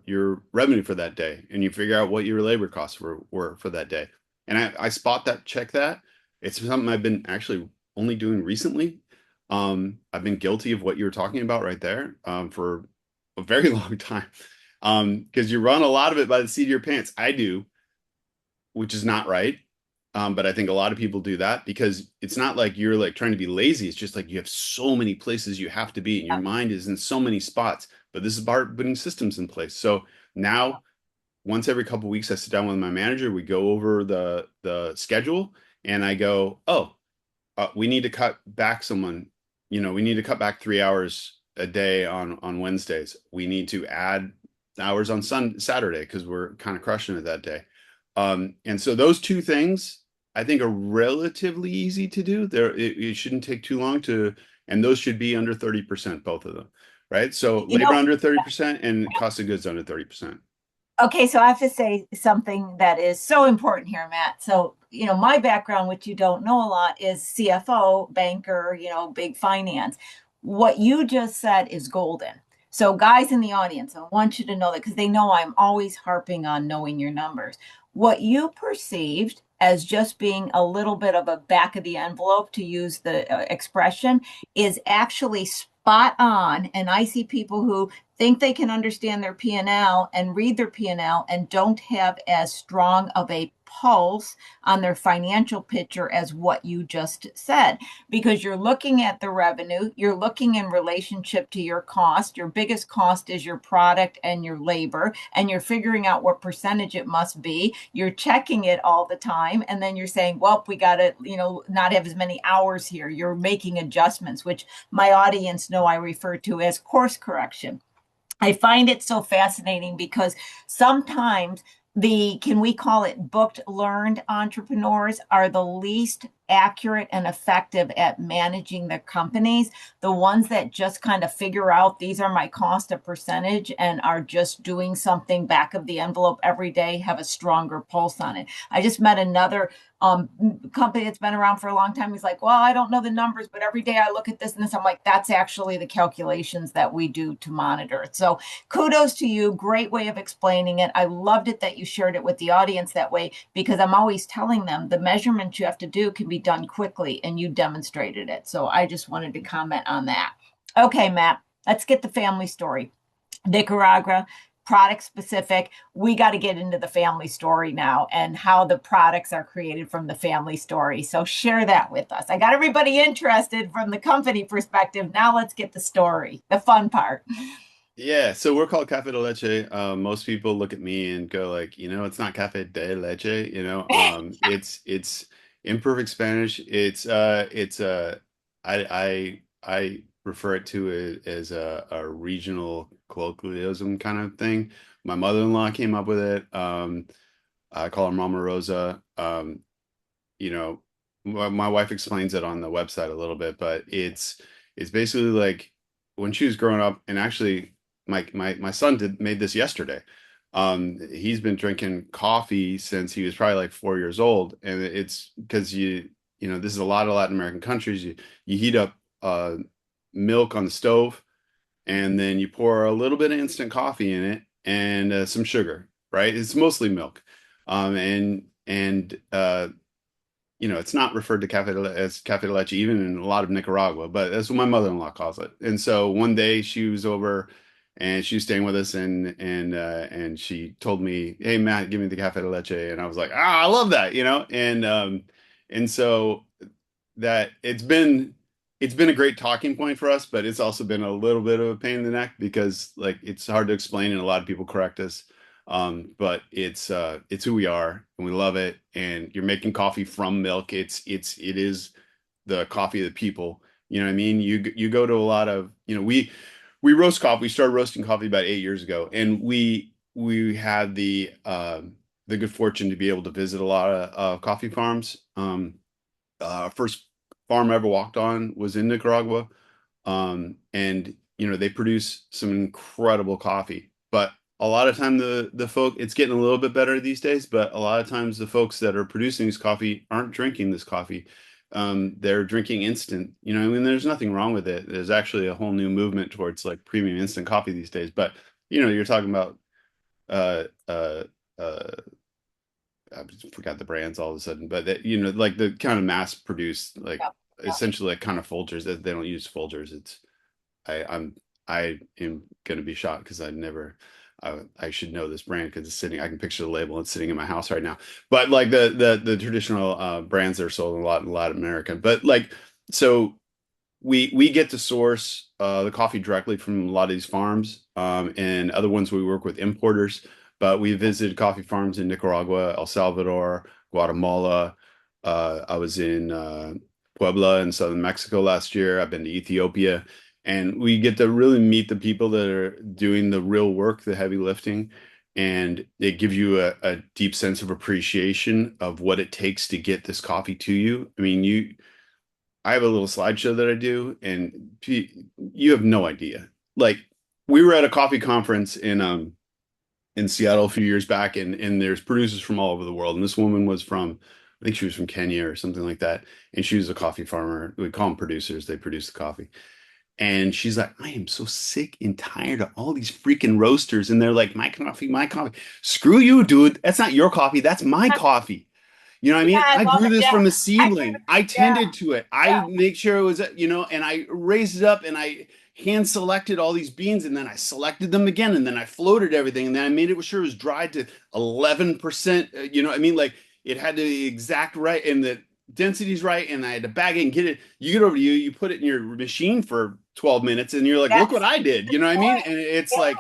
[SPEAKER 3] your revenue for that day, and you figure out what your labor costs were for that day. And I spot that, check that. It's something I've been actually only doing recently. I've been guilty of what you were talking about right there, for a very long time. Because you run a lot of it by the seat of your pants. I do. which is not right. But I think a lot of people do that because it's not like you're like trying to be lazy. It's just like you have so many places you have to be, and your mind is in so many spots. But this is about putting systems in place. So now, once every couple of weeks, I sit down with my manager. We go over the schedule, and I go, "Oh, we need to cut back someone. We need to cut back 3 hours a day on Wednesdays. We need to add hours on Saturday because we're kind of crushing it that day." And so those two things I think are relatively easy to do. It shouldn't take too long and those should be under 30%, both of them, right? So
[SPEAKER 2] You
[SPEAKER 3] labor
[SPEAKER 2] know,
[SPEAKER 3] under 30% and cost of goods under 30%.
[SPEAKER 2] okay, so I have to say something that is so important here, Matt. So, my background, which you don't know a lot, is CFO, banker, big finance. What you just said is golden. So, guys in the audience, I want you to know that because they know I'm always harping on knowing your numbers. What you perceived as just being a little bit of a back of the envelope, to use the expression, is actually spot on. And I see people who think they can understand their P&L and read their P&L and don't have as strong of a pulse on their financial picture as what you just said, because you're looking at the revenue, you're looking in relationship to your cost. Your biggest cost is your product and your labor, and you're figuring out what percentage it must be. You're checking it all the time, and then you're saying, well, we got to not have as many hours here. You're making adjustments, which my audience know I refer to as course correction. I find it so fascinating because sometimes can we call it booked learned entrepreneurs are the least accurate and effective at managing their companies. The ones that just kind of figure out these are my cost of percentage and are just doing something back of the envelope every day have a stronger pulse on it. I just met another company that's been around for a long time. He's like, well, I don't know the numbers, but every day I look at this and this. I'm like, that's actually the calculations that we do to monitor it. So kudos to you. Great way of explaining it. I loved it that you shared it with the audience that way, because I'm always telling them the measurements you have to do can be done quickly, and you demonstrated it. So I just wanted to comment on that. Okay, Matt, let's get the family story. Nicaragua, product specific. We got to get into the family story now and how the products are created from the family story. So share that with us. I got everybody interested from the company perspective. Now let's get the story, the fun part.
[SPEAKER 3] Yeah, so we're called Café de Leche. Most people look at me and go like, it's not Café de Leche, it's imperfect Spanish. I refer it to it as a regional colloquialism kind of thing. My mother-in-law came up with it. I call her Mama Rosa. You know, my wife explains it on the website a little bit, but it's basically like when she was growing up, and actually my son made this yesterday. He's been drinking coffee since he was probably like 4 years old, and it's because this is a lot of Latin American countries. You heat up milk on the stove, and then you pour a little bit of instant coffee in it and some sugar, right? It's mostly milk, and it's not referred to as Cafe de Leche, even in a lot of Nicaragua, but that's what my mother-in-law calls it. And so one day she was over and she was staying with us, and she told me, "Hey Matt, give me the Cafe de Leche." And I was like, "Ah, I love that." And so that it's been a great talking point for us, but it's also been a little bit of a pain in the neck because like it's hard to explain and a lot of people correct us. But it's who we are and we love it. And you're making coffee from milk. It is the coffee of the people. You know what I mean? You go to a lot of, we roast coffee. We started roasting coffee about 8 years ago, and we had the good fortune to be able to visit a lot of coffee farms. First farm I ever walked on was in Nicaragua. And they produce some incredible coffee, but a lot of time the folk, it's getting a little bit better these days, but a lot of times the folks that are producing this coffee aren't drinking this coffee. They're drinking instant. I mean, there's nothing wrong with it. There's actually a whole new movement towards like premium instant coffee these days. But you're talking about uh uh uh I forgot the brands all of a sudden, but that, like the kind of mass produced, like
[SPEAKER 2] Yeah, yeah.
[SPEAKER 3] essentially like kind of Folgers. That they don't use Folgers. I am going to be shocked because I never. I should know this brand because it's sitting. I can picture the label. It's sitting in my house right now. But like the traditional brands that are sold in Latin America. But like so we get to source the coffee directly from a lot of these farms, and other ones we work with importers. But we visited coffee farms in Nicaragua, El Salvador, Guatemala. I was in Puebla in southern Mexico last year. I've been to Ethiopia, and we get to really meet the people that are doing the real work, the heavy lifting. And it gives you a deep sense of appreciation of what it takes to get this coffee to you. I mean, I have a little slideshow that I do, and you have no idea. Like we were at a coffee conference in Seattle a few years back, and there's producers from all over the world. And this woman was from, I think she was from Kenya or something like that, and she was a coffee farmer. We call them producers; they produce the coffee. And she's like, I am so sick and tired of all these freaking roasters, and they're like, my coffee, my coffee. Screw you, dude. That's not your coffee. That's my coffee. You know what I
[SPEAKER 2] Yeah,
[SPEAKER 3] mean?
[SPEAKER 2] I
[SPEAKER 3] I
[SPEAKER 2] love
[SPEAKER 3] grew
[SPEAKER 2] it.
[SPEAKER 3] this
[SPEAKER 2] Yeah,
[SPEAKER 3] from a
[SPEAKER 2] I agree with
[SPEAKER 3] seedling. I
[SPEAKER 2] you. Yeah,
[SPEAKER 3] tended to it. I
[SPEAKER 2] yeah,
[SPEAKER 3] make sure it was, and I raised it up and I hand selected all these beans and then I selected them again and then I floated everything and then I made it sure it was dried to 11%. You know what I mean? Like it had to be exact right and the density's right and I had to bag it and get it. You get over to you put it in your machine for 12 minutes and you're like, look what
[SPEAKER 2] that's
[SPEAKER 3] I did. You know what I mean?
[SPEAKER 2] point.
[SPEAKER 3] And it's
[SPEAKER 2] Yeah,
[SPEAKER 3] like,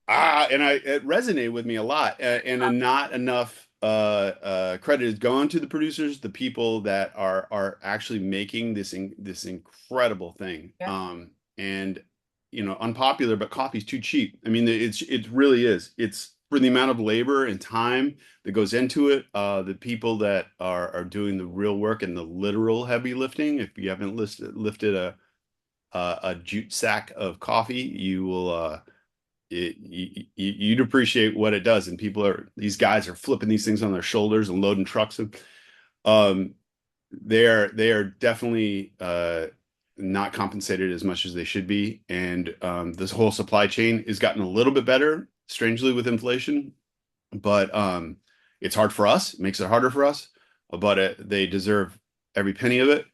[SPEAKER 3] and it resonated with me a lot, and not enough credit is going to the producers, the people that are actually making this incredible thing.
[SPEAKER 2] yeah,
[SPEAKER 3] And unpopular, but coffee's too cheap. I mean, it really is. It's for the amount of labor and time that goes into it. The people that are doing the real work and the literal heavy lifting. If you haven't lifted a jute sack of coffee, you will. You'd appreciate what it does. And these guys are flipping these things on their shoulders and loading trucks. Um, they are definitely not compensated as much as they should be. And this whole supply chain has gotten a little bit better, strangely, with inflation. But it's hard for us, it makes it harder for us, but they deserve every penny of it.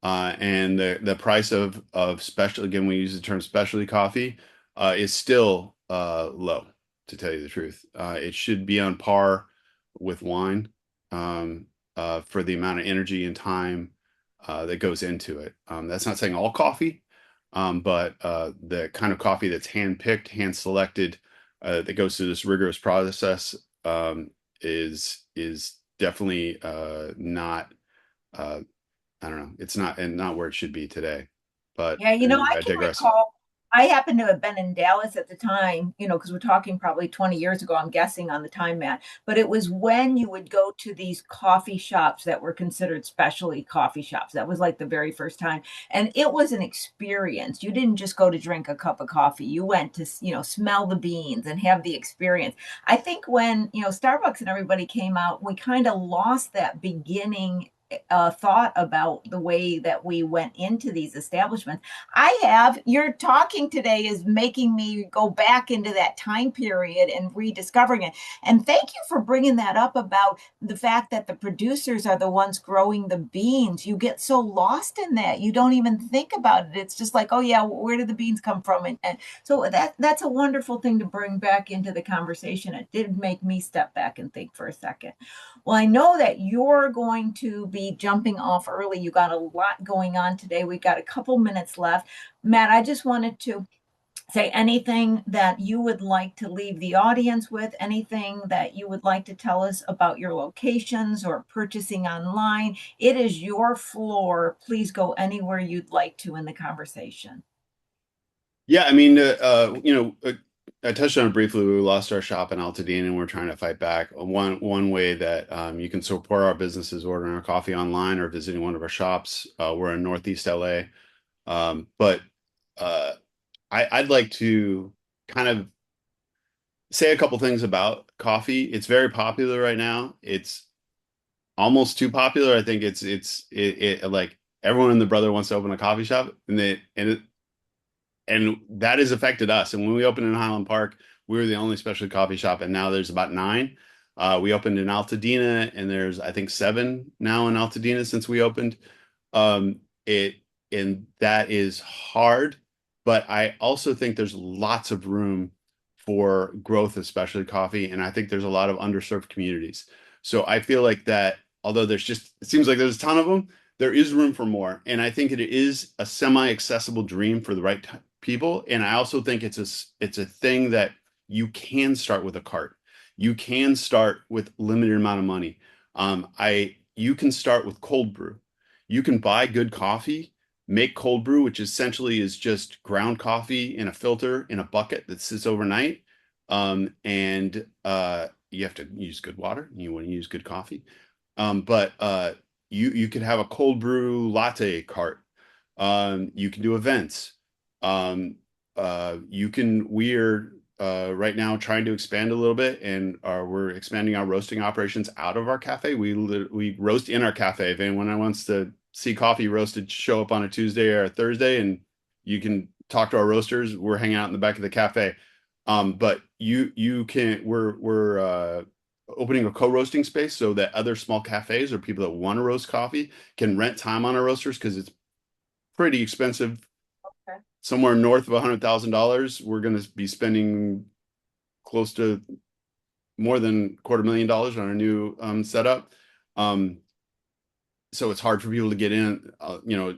[SPEAKER 3] And the price of special, again, we use the term specialty coffee, is still low, to tell you the truth. It should be on par with wine, for the amount of energy and time that goes into it. That's not saying all coffee, but the kind of coffee that's hand-picked, hand-selected, that goes through this rigorous process, is definitely not. I don't know. It's not and not where it should be today. But
[SPEAKER 2] yeah.
[SPEAKER 3] anyway,
[SPEAKER 2] I
[SPEAKER 3] I
[SPEAKER 2] can
[SPEAKER 3] digress.
[SPEAKER 2] recall. I happened to have been in Dallas at the time, because we're talking probably 20 years ago, I'm guessing on the time, Matt. But it was when you would go to these coffee shops that were considered specialty coffee shops. That was like the very first time. And it was an experience. You didn't just go to drink a cup of coffee. You went to, smell the beans and have the experience. I think when, Starbucks and everybody came out, we kind of lost that beginning thought about the way that we went into these establishments. Your talking today is making me go back into that time period and rediscovering it. And thank you for bringing that up about the fact that the producers are the ones growing the beans. You get so lost in that. You don't even think about it. It's just like, oh yeah, where did the beans come from? And so that's a wonderful thing to bring back into the conversation. It did make me step back and think for a second. Well, I know that you're going to be jumping off early. You got a lot going on today. We got a couple minutes left. Matt, I just wanted to say anything that you would like to leave the audience with, anything that you would like to tell us about your locations or purchasing online. It is your floor. Please go anywhere you'd like to in the conversation.
[SPEAKER 3] Yeah, I mean, I touched on it briefly. We lost our shop in Altadena, and we're trying to fight back. One way that you can support our business is ordering our coffee online or visiting one of our shops. We're in Northeast LA, but uh, I'd like to kind of say a couple things about coffee. It's very popular right now. It's almost too popular. I think like everyone and the brother wants to open a coffee shop, and that has affected us. And when we opened in Highland Park, we were the only specialty coffee shop, and now there's about nine. We opened in Altadena, and there's I think seven now in Altadena since we opened. It and that is hard, but I also think there's lots of room for growth of specialty coffee, and I think there's a lot of underserved communities. So I feel like that although it seems like there's a ton of them, there is room for more, and I think it is a semi-accessible dream for the right people. And I also think it's a thing that you can start with a cart. You can start with limited amount of money. I You can start with cold brew. You can buy good coffee, make cold brew, which essentially is just ground coffee in a filter in a bucket that sits overnight. And You have to use good water. You want to use good coffee. But You could have a cold brew latte cart. You can do events. You can we're right now trying to expand a little bit, and we're expanding our roasting operations out of our cafe. We roast in our cafe. If anyone wants to see coffee roasted, show up on a Tuesday or a Thursday, and you can talk to our roasters. We're hanging out in the back of the cafe. But you can we're opening a co-roasting space so that other small cafes or people that want to roast coffee can rent time on our roasters because it's pretty expensive.
[SPEAKER 2] Okay.
[SPEAKER 3] Somewhere north of $100,000. We're going to be spending close to more than $250,000 on our new setup. So it's hard for people to get in,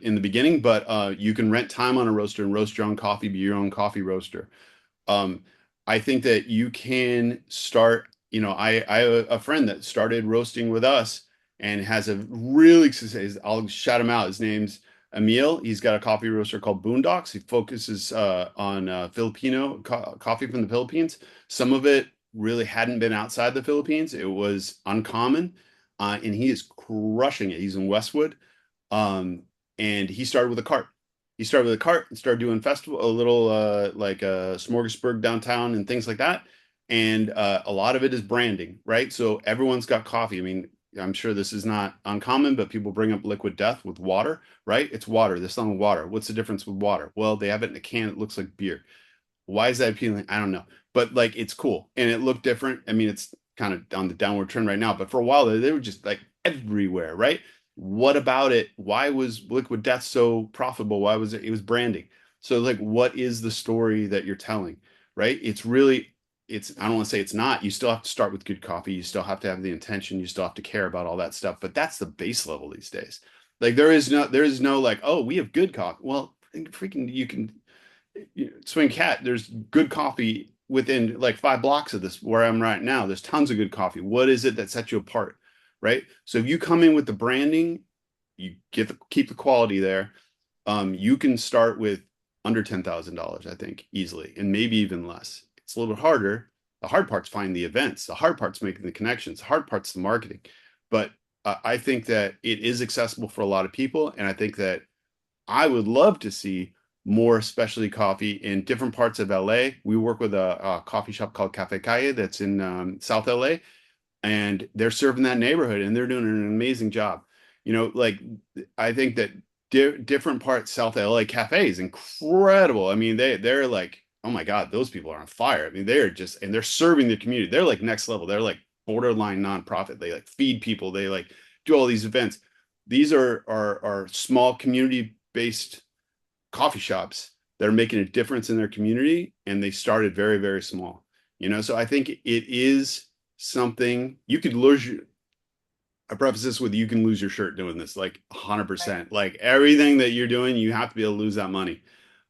[SPEAKER 3] in the beginning, but you can rent time on a roaster and roast your own coffee, be your own coffee roaster. Um, I think that you can start, I have a friend that started roasting with us and has a really success. I'll shout him out. His name's Emil. He's got a coffee roaster called Boondocks. He focuses on Filipino coffee from the Philippines. Some of it really hadn't been outside the Philippines. It was uncommon, and he is crushing it. He's in Westwood, and he started with a cart. He started with a cart and started doing festival, a little like a smorgasbord downtown and things like that. And a lot of it is branding, right? So everyone's got coffee. I mean, I'm sure this is not uncommon, but people bring up liquid death with water, right? It's water. They're selling water. What's the difference with water? Well, they have it in a can. It looks like beer. Why is that appealing? I don't know. But like it's cool and it looked different. I mean, it's kind of on the downward trend right now, but for a while they were just like everywhere, right? What about it? Why was Liquid Death so profitable? Why was it? It was branding. So like what is the story that you're telling, right? I don't want to say it's not. You still have to start with good coffee. You still have to have the intention. You still have to care about all that stuff. But that's the base level these days. Like there is no like, oh, we have good coffee. Well, freaking you can swing cat, there's good coffee within like 5 blocks of this where I'm right now. There's tons of good coffee. What is it that sets you apart? Right. So if you come in with the branding, you keep the quality there. You can start with under $10,000, I think, easily, and maybe even less. It's a little harder. The hard part's finding the events. The hard part's making the connections. The hard part's the marketing. But I think that it is accessible for a lot of people, and I think that I would love to see more specialty coffee in different parts of LA. We work with a coffee shop called Cafe Calle that's in South LA, and they're serving that neighborhood and they're doing an amazing job. Like I think that different parts South LA Cafe is incredible. I mean, they're like, oh my God, those people are on fire. I mean, they're serving the community. They're like next level. They're like borderline nonprofit. They like feed people. They like do all these events. These are small community based coffee shops that are making a difference in their community, and they started very, very small. So I think it is something you could lose. I preface this with you can lose your shirt doing this, like 100%. Like everything that you're doing, you have to be able to lose that money.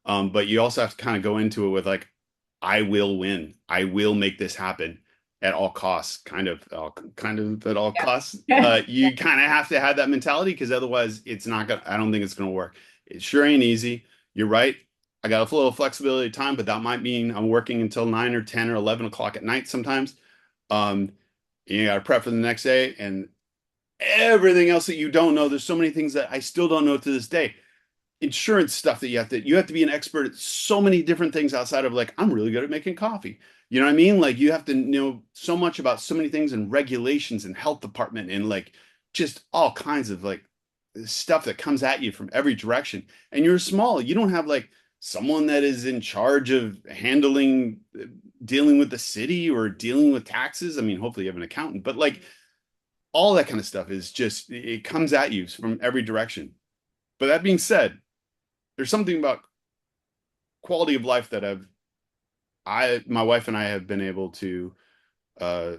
[SPEAKER 3] But you also have to kind of go into it with like, I will win. I will make this happen at all costs, kind of at all costs. You kind of have to have that mentality because otherwise it's not gonna, I don't think it's gonna work. It sure ain't easy. You're right. I got a little flexibility of time, but that might mean I'm working until 9 or 10 or 11 o'clock at night sometimes. You got to prep for the next day and everything else that you don't know. There's so many things that I still don't know to this day. Insurance stuff that you have to be an expert at so many different things outside of like, I'm really good at making coffee. You know what I mean? Like you have to know so much about so many things and regulations and health department and like just all kinds of like stuff that comes at you from every direction. And you're small. You don't have like someone that is in charge of dealing with the city or dealing with taxes. I mean, hopefully you have an accountant, but like all that kind of stuff is just, it comes at you from every direction. But that being said, there's something about quality of life that I've my wife and I have been able uh,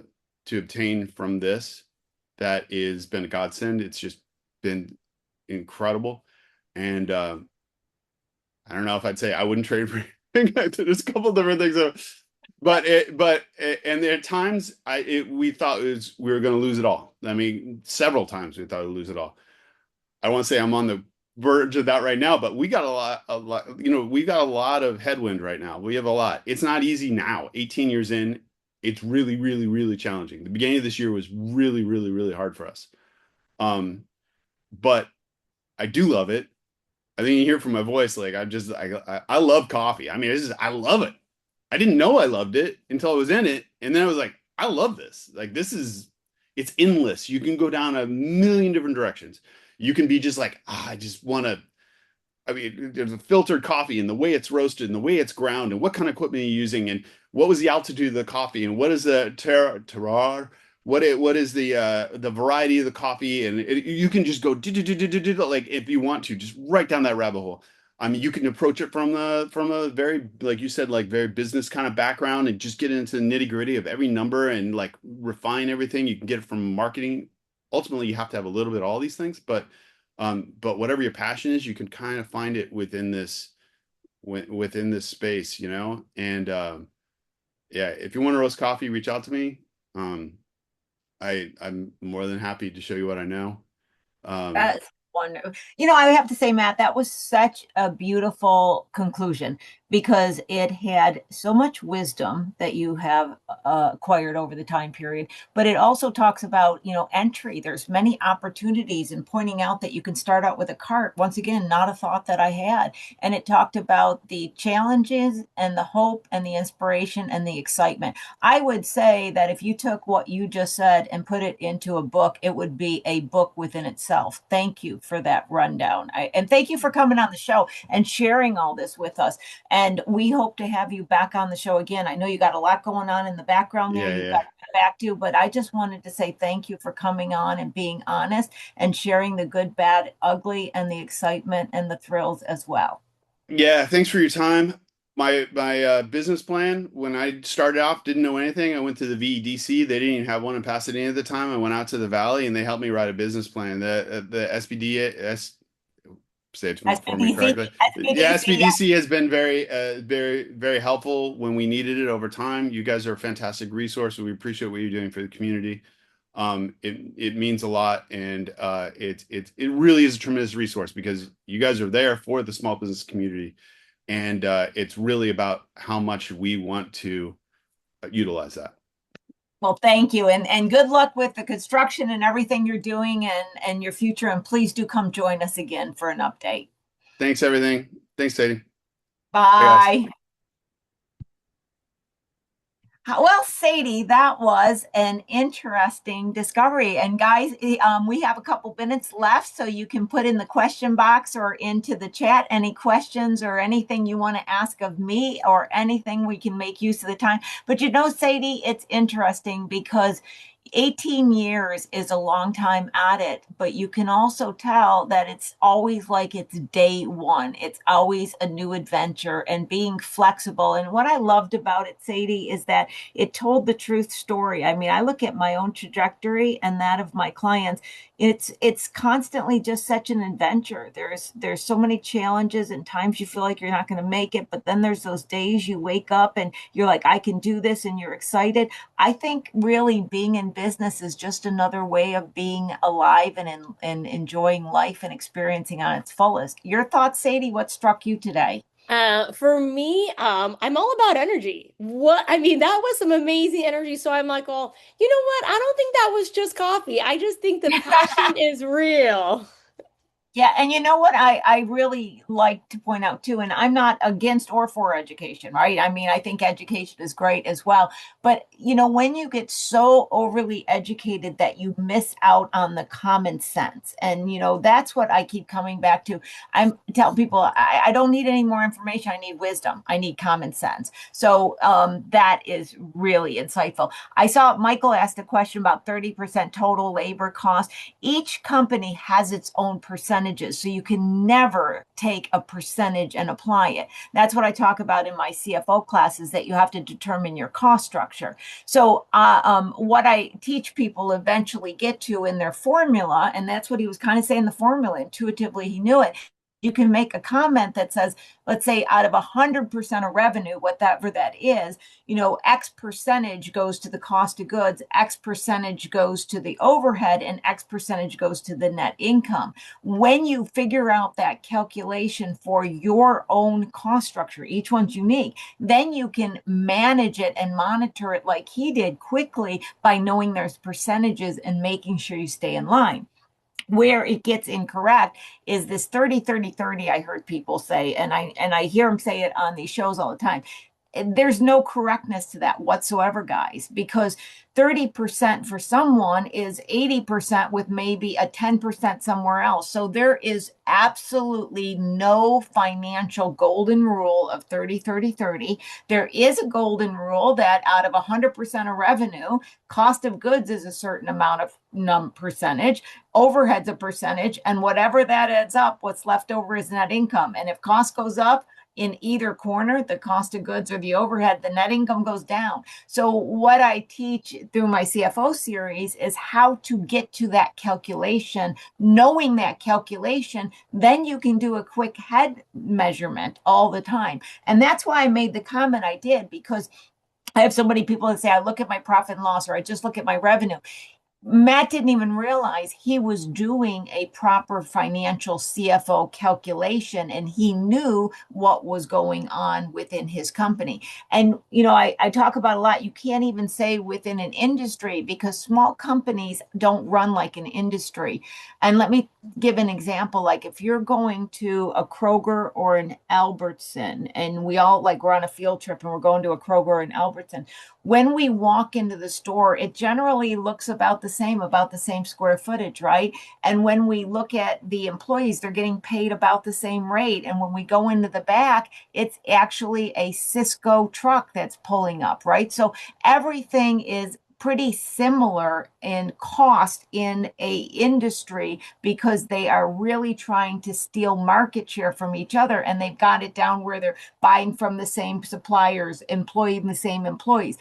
[SPEAKER 3] to obtain from this that has been a godsend. It's just been incredible. And I don't know if I'd say I wouldn't trade for anything. There's a couple different things. And there are times we thought we were going to lose it all. I mean, several times we thought we'd lose it all. I want to say I'm on the verge of that right now, but we got we got a lot of headwind right now. We have a lot. It's not easy now. 18 years in, it's really, really, really challenging. The beginning of this year was really, really, really hard for us. Um, but I do love it. I think you hear from my voice, like I love coffee. I mean, I love it. I didn't know I loved it until I was in it, and then I was like, I love this. Like it's endless. You can go down a million different directions. You can be just like, I just want to. I mean, there's a filtered coffee and the way it's roasted and the way it's ground and what kind of equipment you're using and what was the altitude of the coffee and what is the terroir, what is the variety of the coffee and you can just go like if you want to just right down that rabbit hole. I mean, you can approach it from a very like you said like very business kind of background and just get into the nitty gritty of every number and like refine everything. You can get it from marketing. Ultimately, you have to have a little bit of all these things, but whatever your passion is, you can kind of find it within this space, you know. And yeah, if you want to roast coffee, reach out to me. Um, I'm more than happy to show you what I know. Um,
[SPEAKER 2] That's wonderful. I have to say, Matt, that was such a beautiful conclusion because it had so much wisdom that you have acquired over the time period. But it also talks about, entry. There's many opportunities and pointing out that you can start out with a cart. Once again, not a thought that I had. And it talked about the challenges and the hope and the inspiration and the excitement. I would say that if you took what you just said and put it into a book, it would be a book within itself. Thank you for that rundown. And thank you for coming on the show and sharing all this with us. And we hope to have you back on the show again. I know you got a lot going on in the background there.
[SPEAKER 3] yeah,
[SPEAKER 2] You've got
[SPEAKER 3] yeah,
[SPEAKER 2] to come back to, but I just wanted to say thank you for coming on and being honest and sharing the good, bad, ugly, and the excitement and the thrills as well.
[SPEAKER 3] yeah. Thanks for your time. My business plan when I started off didn't know anything. I went to the VEDC. They didn't even have one in Pasadena at the time. I went out to the Valley and they helped me write a business plan. The SBD say it for me
[SPEAKER 2] SBDC,
[SPEAKER 3] correctly. Yeah,
[SPEAKER 2] SBDC, yeah.
[SPEAKER 3] SBDC has been very, very helpful when we needed it over time. You guys are a fantastic resource. We appreciate what you're doing for the community. It means a lot, and it really is a tremendous resource because you guys are there for the small business community, and it's really about how much we want to utilize that.
[SPEAKER 2] Well, thank you. And good luck with the construction and everything you're doing and your future. And please do come join us again for an update.
[SPEAKER 3] Thanks, everything. Thanks, Sadie. Bye, guys.
[SPEAKER 2] Bye. Well, Sadie, that was an interesting discovery. And guys, we have a couple minutes left, so you can put in the question box or into the chat any questions or anything you want to ask of me or anything we can make use of the time. But Sadie, it's interesting because 18 years is a long time at it, but you can also tell that it's always like it's day one. It's always a new adventure and being flexible. And what I loved about it, Sadie, is that it told the truth story. I mean, I look at my own trajectory and that of my clients. It's constantly just such an adventure. There's so many challenges and times you feel like you're not going to make it, but then there's those days you wake up and you're like, I can do this, and you're excited. I think really being in business is just another way of being alive and enjoying life and experiencing on its fullest. Your thoughts, Sadie? What struck you today?
[SPEAKER 1] For me, I'm all about energy. I mean, that was some amazing energy. So I'm like, well, you know what? I don't think that was just coffee. I just think the passion is real.
[SPEAKER 2] Yeah, and you know what I really like to point out too, and I'm not against or for education, right? I mean, I think education is great as well. But when you get so overly educated that you miss out on the common sense, and that's what I keep coming back to. I'm telling people I don't need any more information. I need wisdom. I need common sense. So that is really insightful. I saw Michael asked a question about 30% total labor cost. Each company has its own percentage percentages. So you can never take a percentage and apply it. That's what I talk about in my CFO classes, that you have to determine your cost structure. So what I teach people eventually get to in their formula, and that's what he was kind of saying, the formula, intuitively he knew it. You can make a comment that says, let's say out of 100% of revenue, whatever that is, X percentage goes to the cost of goods, X percentage goes to the overhead, and X percentage goes to the net income. When you figure out that calculation for your own cost structure, each one's unique, then you can manage it and monitor it like he did quickly by knowing there's percentages and making sure you stay in line. Where it gets incorrect is this 30-30-30. I heard people say, and I hear them say it on these shows all the time. There's no correctness to that whatsoever, guys, because 30% for someone is 80% with maybe a 10% somewhere else. So there is absolutely no financial golden rule of 30-30-30. There is a golden rule that out of 100% of revenue, cost of goods is a certain amount of percentage, overhead's a percentage, and whatever that adds up, what's left over is net income. And if cost goes up, in either corner, the cost of goods or the overhead, the net income goes down. So what I teach through my CFO series is how to get to that calculation. Knowing that calculation, then you can do a quick head measurement all the time. And that's why I made the comment I did, because I have so many people that say, I look at my profit and loss, or I just look at my revenue. Matt didn't even realize he was doing a proper financial CFO calculation, and he knew what was going on within his company. And, I talk about a lot, you can't even say within an industry, because small companies don't run like an industry. And let me give an example. Like if you're going to a Kroger or an Albertson, and we're on a field trip and we're going to a Kroger or an Albertson, when we walk into the store, it generally looks about the same square footage, right? And when we look at the employees, they're getting paid about the same rate. And when we go into the back, it's actually a Cisco truck that's pulling up, right? So everything is pretty similar in cost in a industry, because they are really trying to steal market share from each other, and they've got it down where they're buying from the same suppliers, employing the same employees.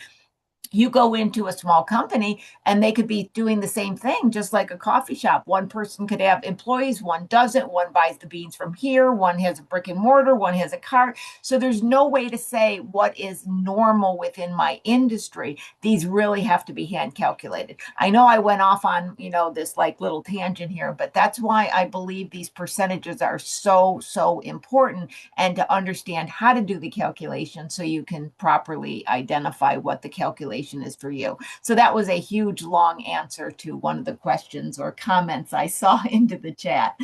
[SPEAKER 2] You go into a small company and they could be doing the same thing, just like a coffee shop. One person could have employees, one doesn't, one buys the beans from here, one has a brick and mortar, one has a cart. So there's no way to say what is normal within my industry. These really have to be hand calculated. I know I went off on, this little tangent here, but that's why I believe these percentages are so, so important, and to understand how to do the calculation so you can properly identify what the calculation is for you. So that was a huge long answer to one of the questions or comments I saw into the chat.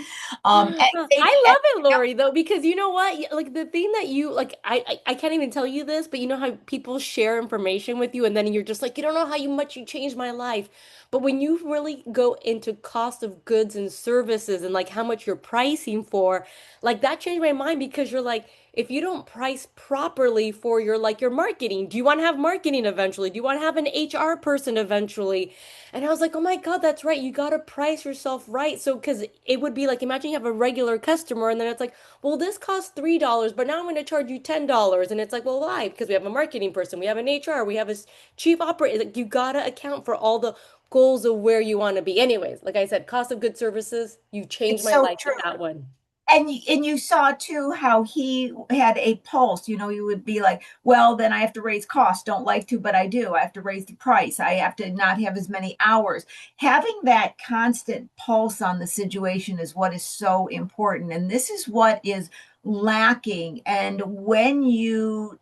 [SPEAKER 1] I love it, Lori, though, because you know what? Like the thing that you like, I can't even tell you this, but you know how people share information with you, and then you're just like, you don't know how much you changed my life. But when you really go into cost of goods and services and like how much you're pricing for, like that changed my mind, because you're like, if you don't price properly for your marketing, do you want to have marketing eventually? Do you want to have an HR person eventually? And I was like, oh my God, that's right. You got to price yourself right. So, because it would be like, imagine you have a regular customer and then it's like, well, this costs $3, but now I'm going to charge you $10. And it's like, well, why? Because we have a marketing person, we have an HR, we have a chief operator. Like, you got to account for all the goals of where you want to be. Anyways, like I said, cost of good services, you changed
[SPEAKER 2] It's
[SPEAKER 1] my
[SPEAKER 2] so
[SPEAKER 1] life
[SPEAKER 2] true.
[SPEAKER 1] with that one.
[SPEAKER 2] And you saw too how he had a pulse. You would be like, well, then I have to raise costs. Don't like to, but I do. I have to raise the price. I have to not have as many hours. Having that constant pulse on the situation is what is so important. And this is what is lacking. And when you,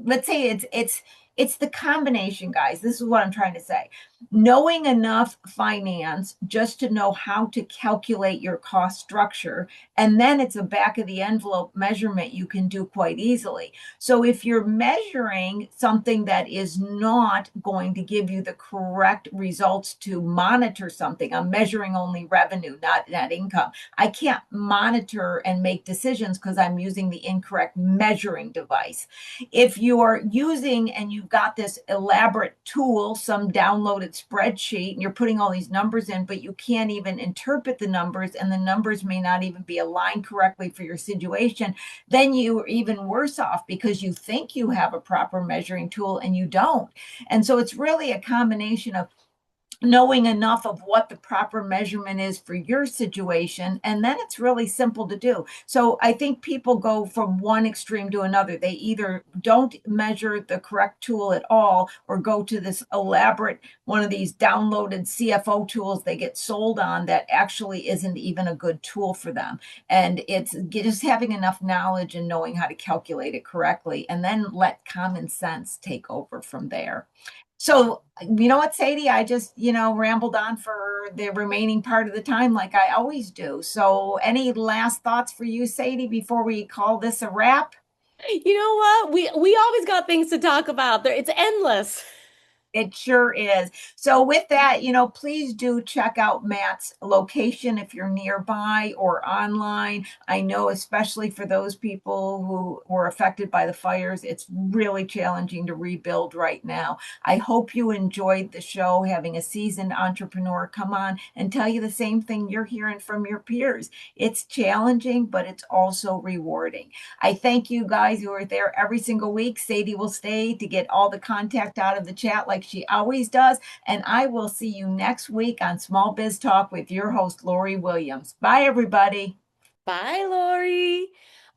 [SPEAKER 2] let's say it's the combination, guys. This is what I'm trying to say. Knowing enough finance just to know how to calculate your cost structure, and then it's a back of the envelope measurement you can do quite easily. So if you're measuring something that is not going to give you the correct results to monitor something, I'm measuring only revenue, not net income. I can't monitor and make decisions because I'm using the incorrect measuring device. If you're using and you've you've got this elaborate tool, some downloaded spreadsheet, and you're putting all these numbers in, but you can't even interpret the numbers, and the numbers may not even be aligned correctly for your situation, then you're even worse off because you think you have a proper measuring tool and you don't. And so it's really a combination of knowing enough of what the proper measurement is for your situation, and then it's really simple to do. So I think people go from one extreme to another. They either don't measure the correct tool at all or go to this elaborate one of these downloaded CFO tools they get sold on that actually isn't even a good tool for them. And it's just having enough knowledge and knowing how to calculate it correctly, and then let common sense take over from there. So, you know what, Sadie? I just, rambled on for the remaining part of the time like I always do. So, any last thoughts for you, Sadie, before we call this a wrap?
[SPEAKER 1] You know what? We always got things to talk about. There, it's endless.
[SPEAKER 2] It sure is. So with that, please do check out Matt's location if you're nearby or online. I know, especially for those people who were affected by the fires, it's really challenging to rebuild right now. I hope you enjoyed the show, having a seasoned entrepreneur come on and tell you the same thing you're hearing from your peers. It's challenging, but it's also rewarding. I thank you guys who are there every single week. Sadie will stay to get all the contact out of the chat like she always does. And I will see you next week on Small Biz Talk with your host, Lori Williams. Bye, everybody.
[SPEAKER 1] Bye, Lori.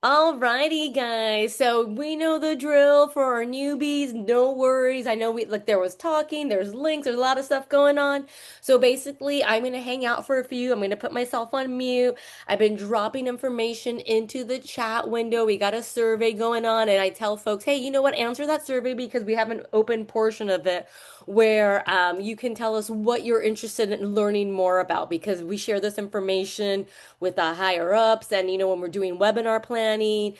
[SPEAKER 1] Alrighty, guys. So we know the drill for our newbies. No worries. I know there was talking, there's links, there's a lot of stuff going on. So basically, I'm gonna hang out for a few. I'm gonna put myself on mute. I've been dropping information into the chat window. We got a survey going on, and I tell folks, hey, you know what? Answer that survey because we have an open portion of it where you can tell us what you're interested in learning more about because we share this information with the higher ups and when we're doing webinar planning,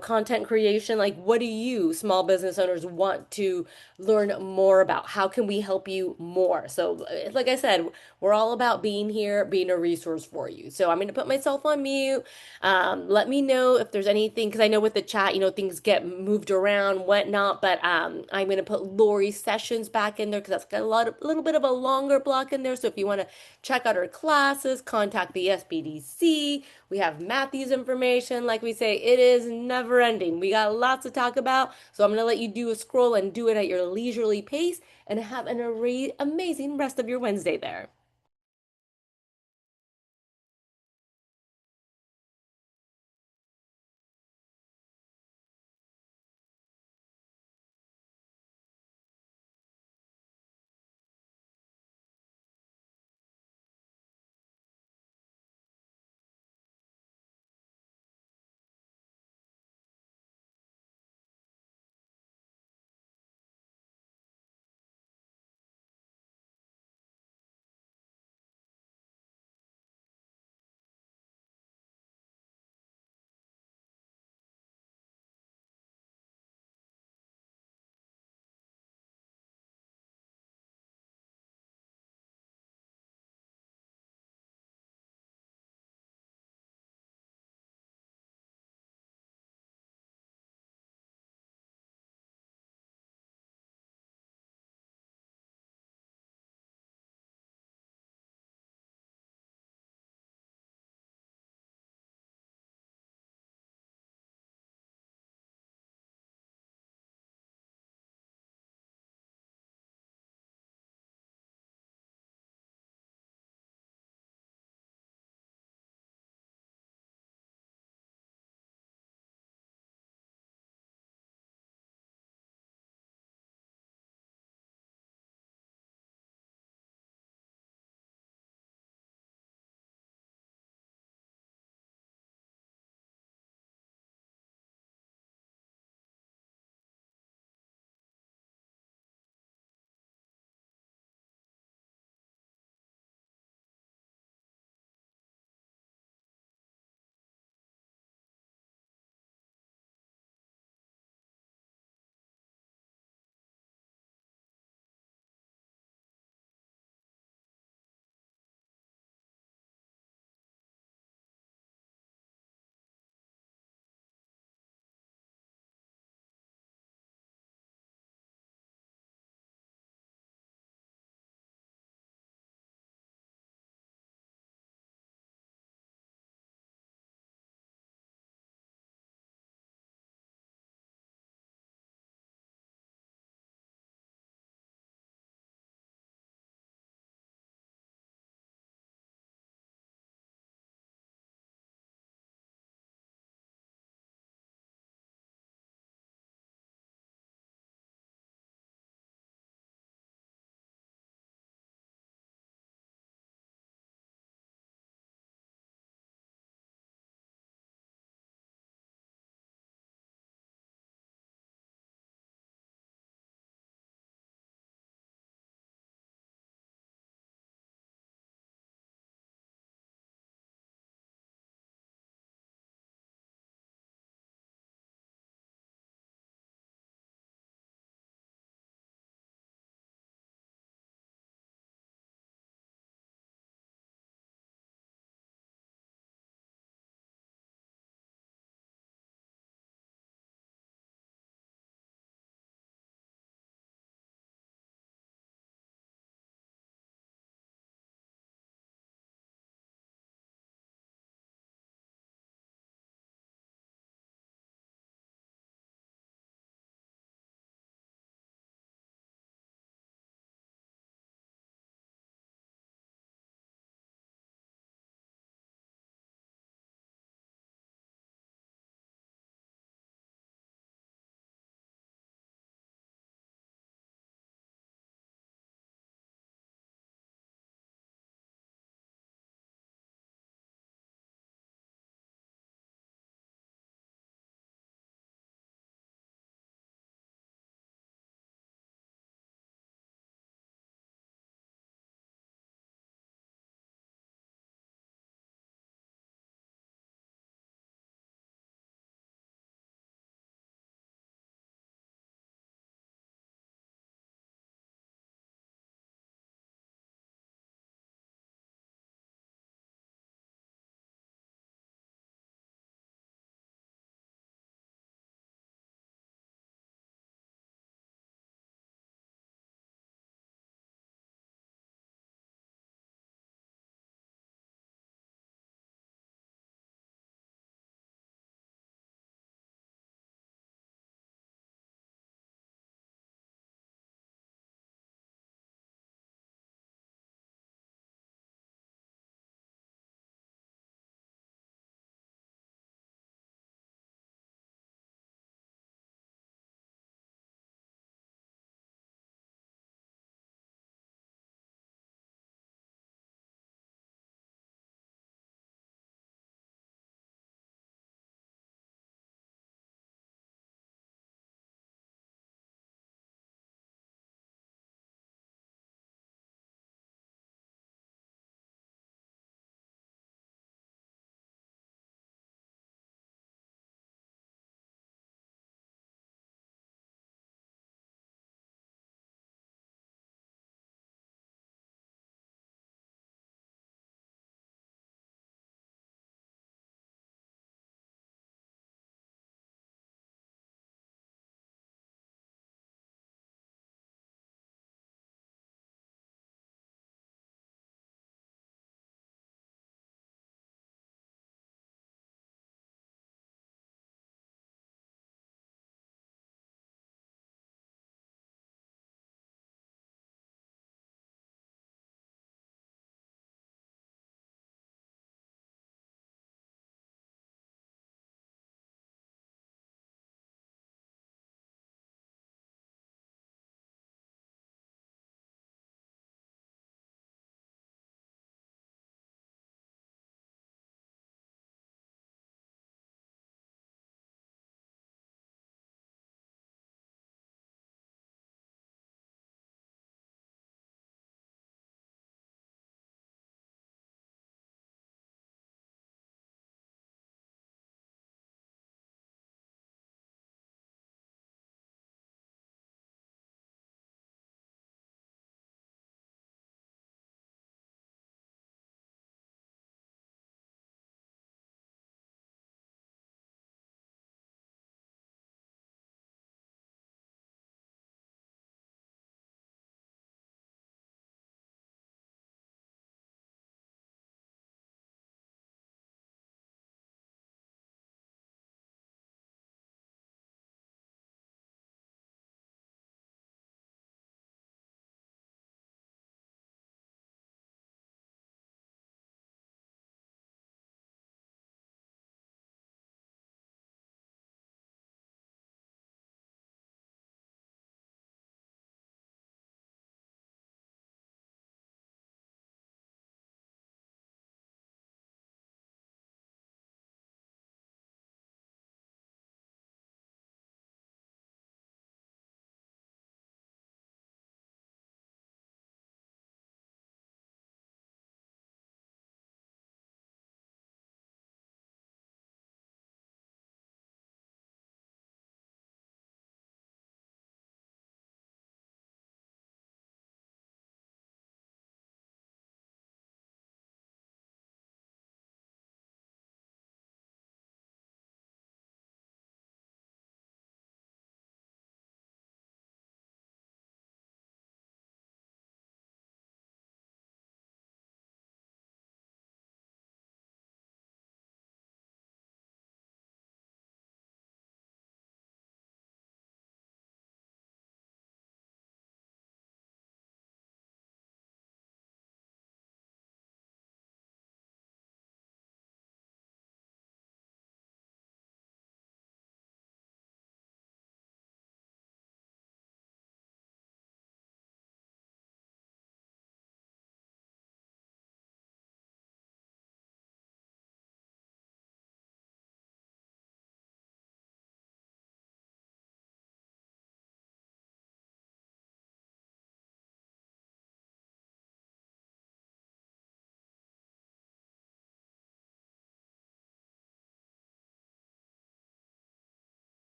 [SPEAKER 1] content creation, like what do you small business owners want to learn more about? How can we help you more? So like I said, we're all about being here, being a resource for you. So I'm going to put myself on mute. Let me know if there's anything because I know with the chat, things get moved around, whatnot, but I'm going to put Lori's sessions back in there because that's got a little bit of a longer block in there. So if you want to check out our classes, contact the SBDC. We have Matthew's information. Like we say, it is never ending. We got lots to talk about. So I'm going to let you do a scroll and do it at your leisurely pace and have an amazing rest of your Wednesday there.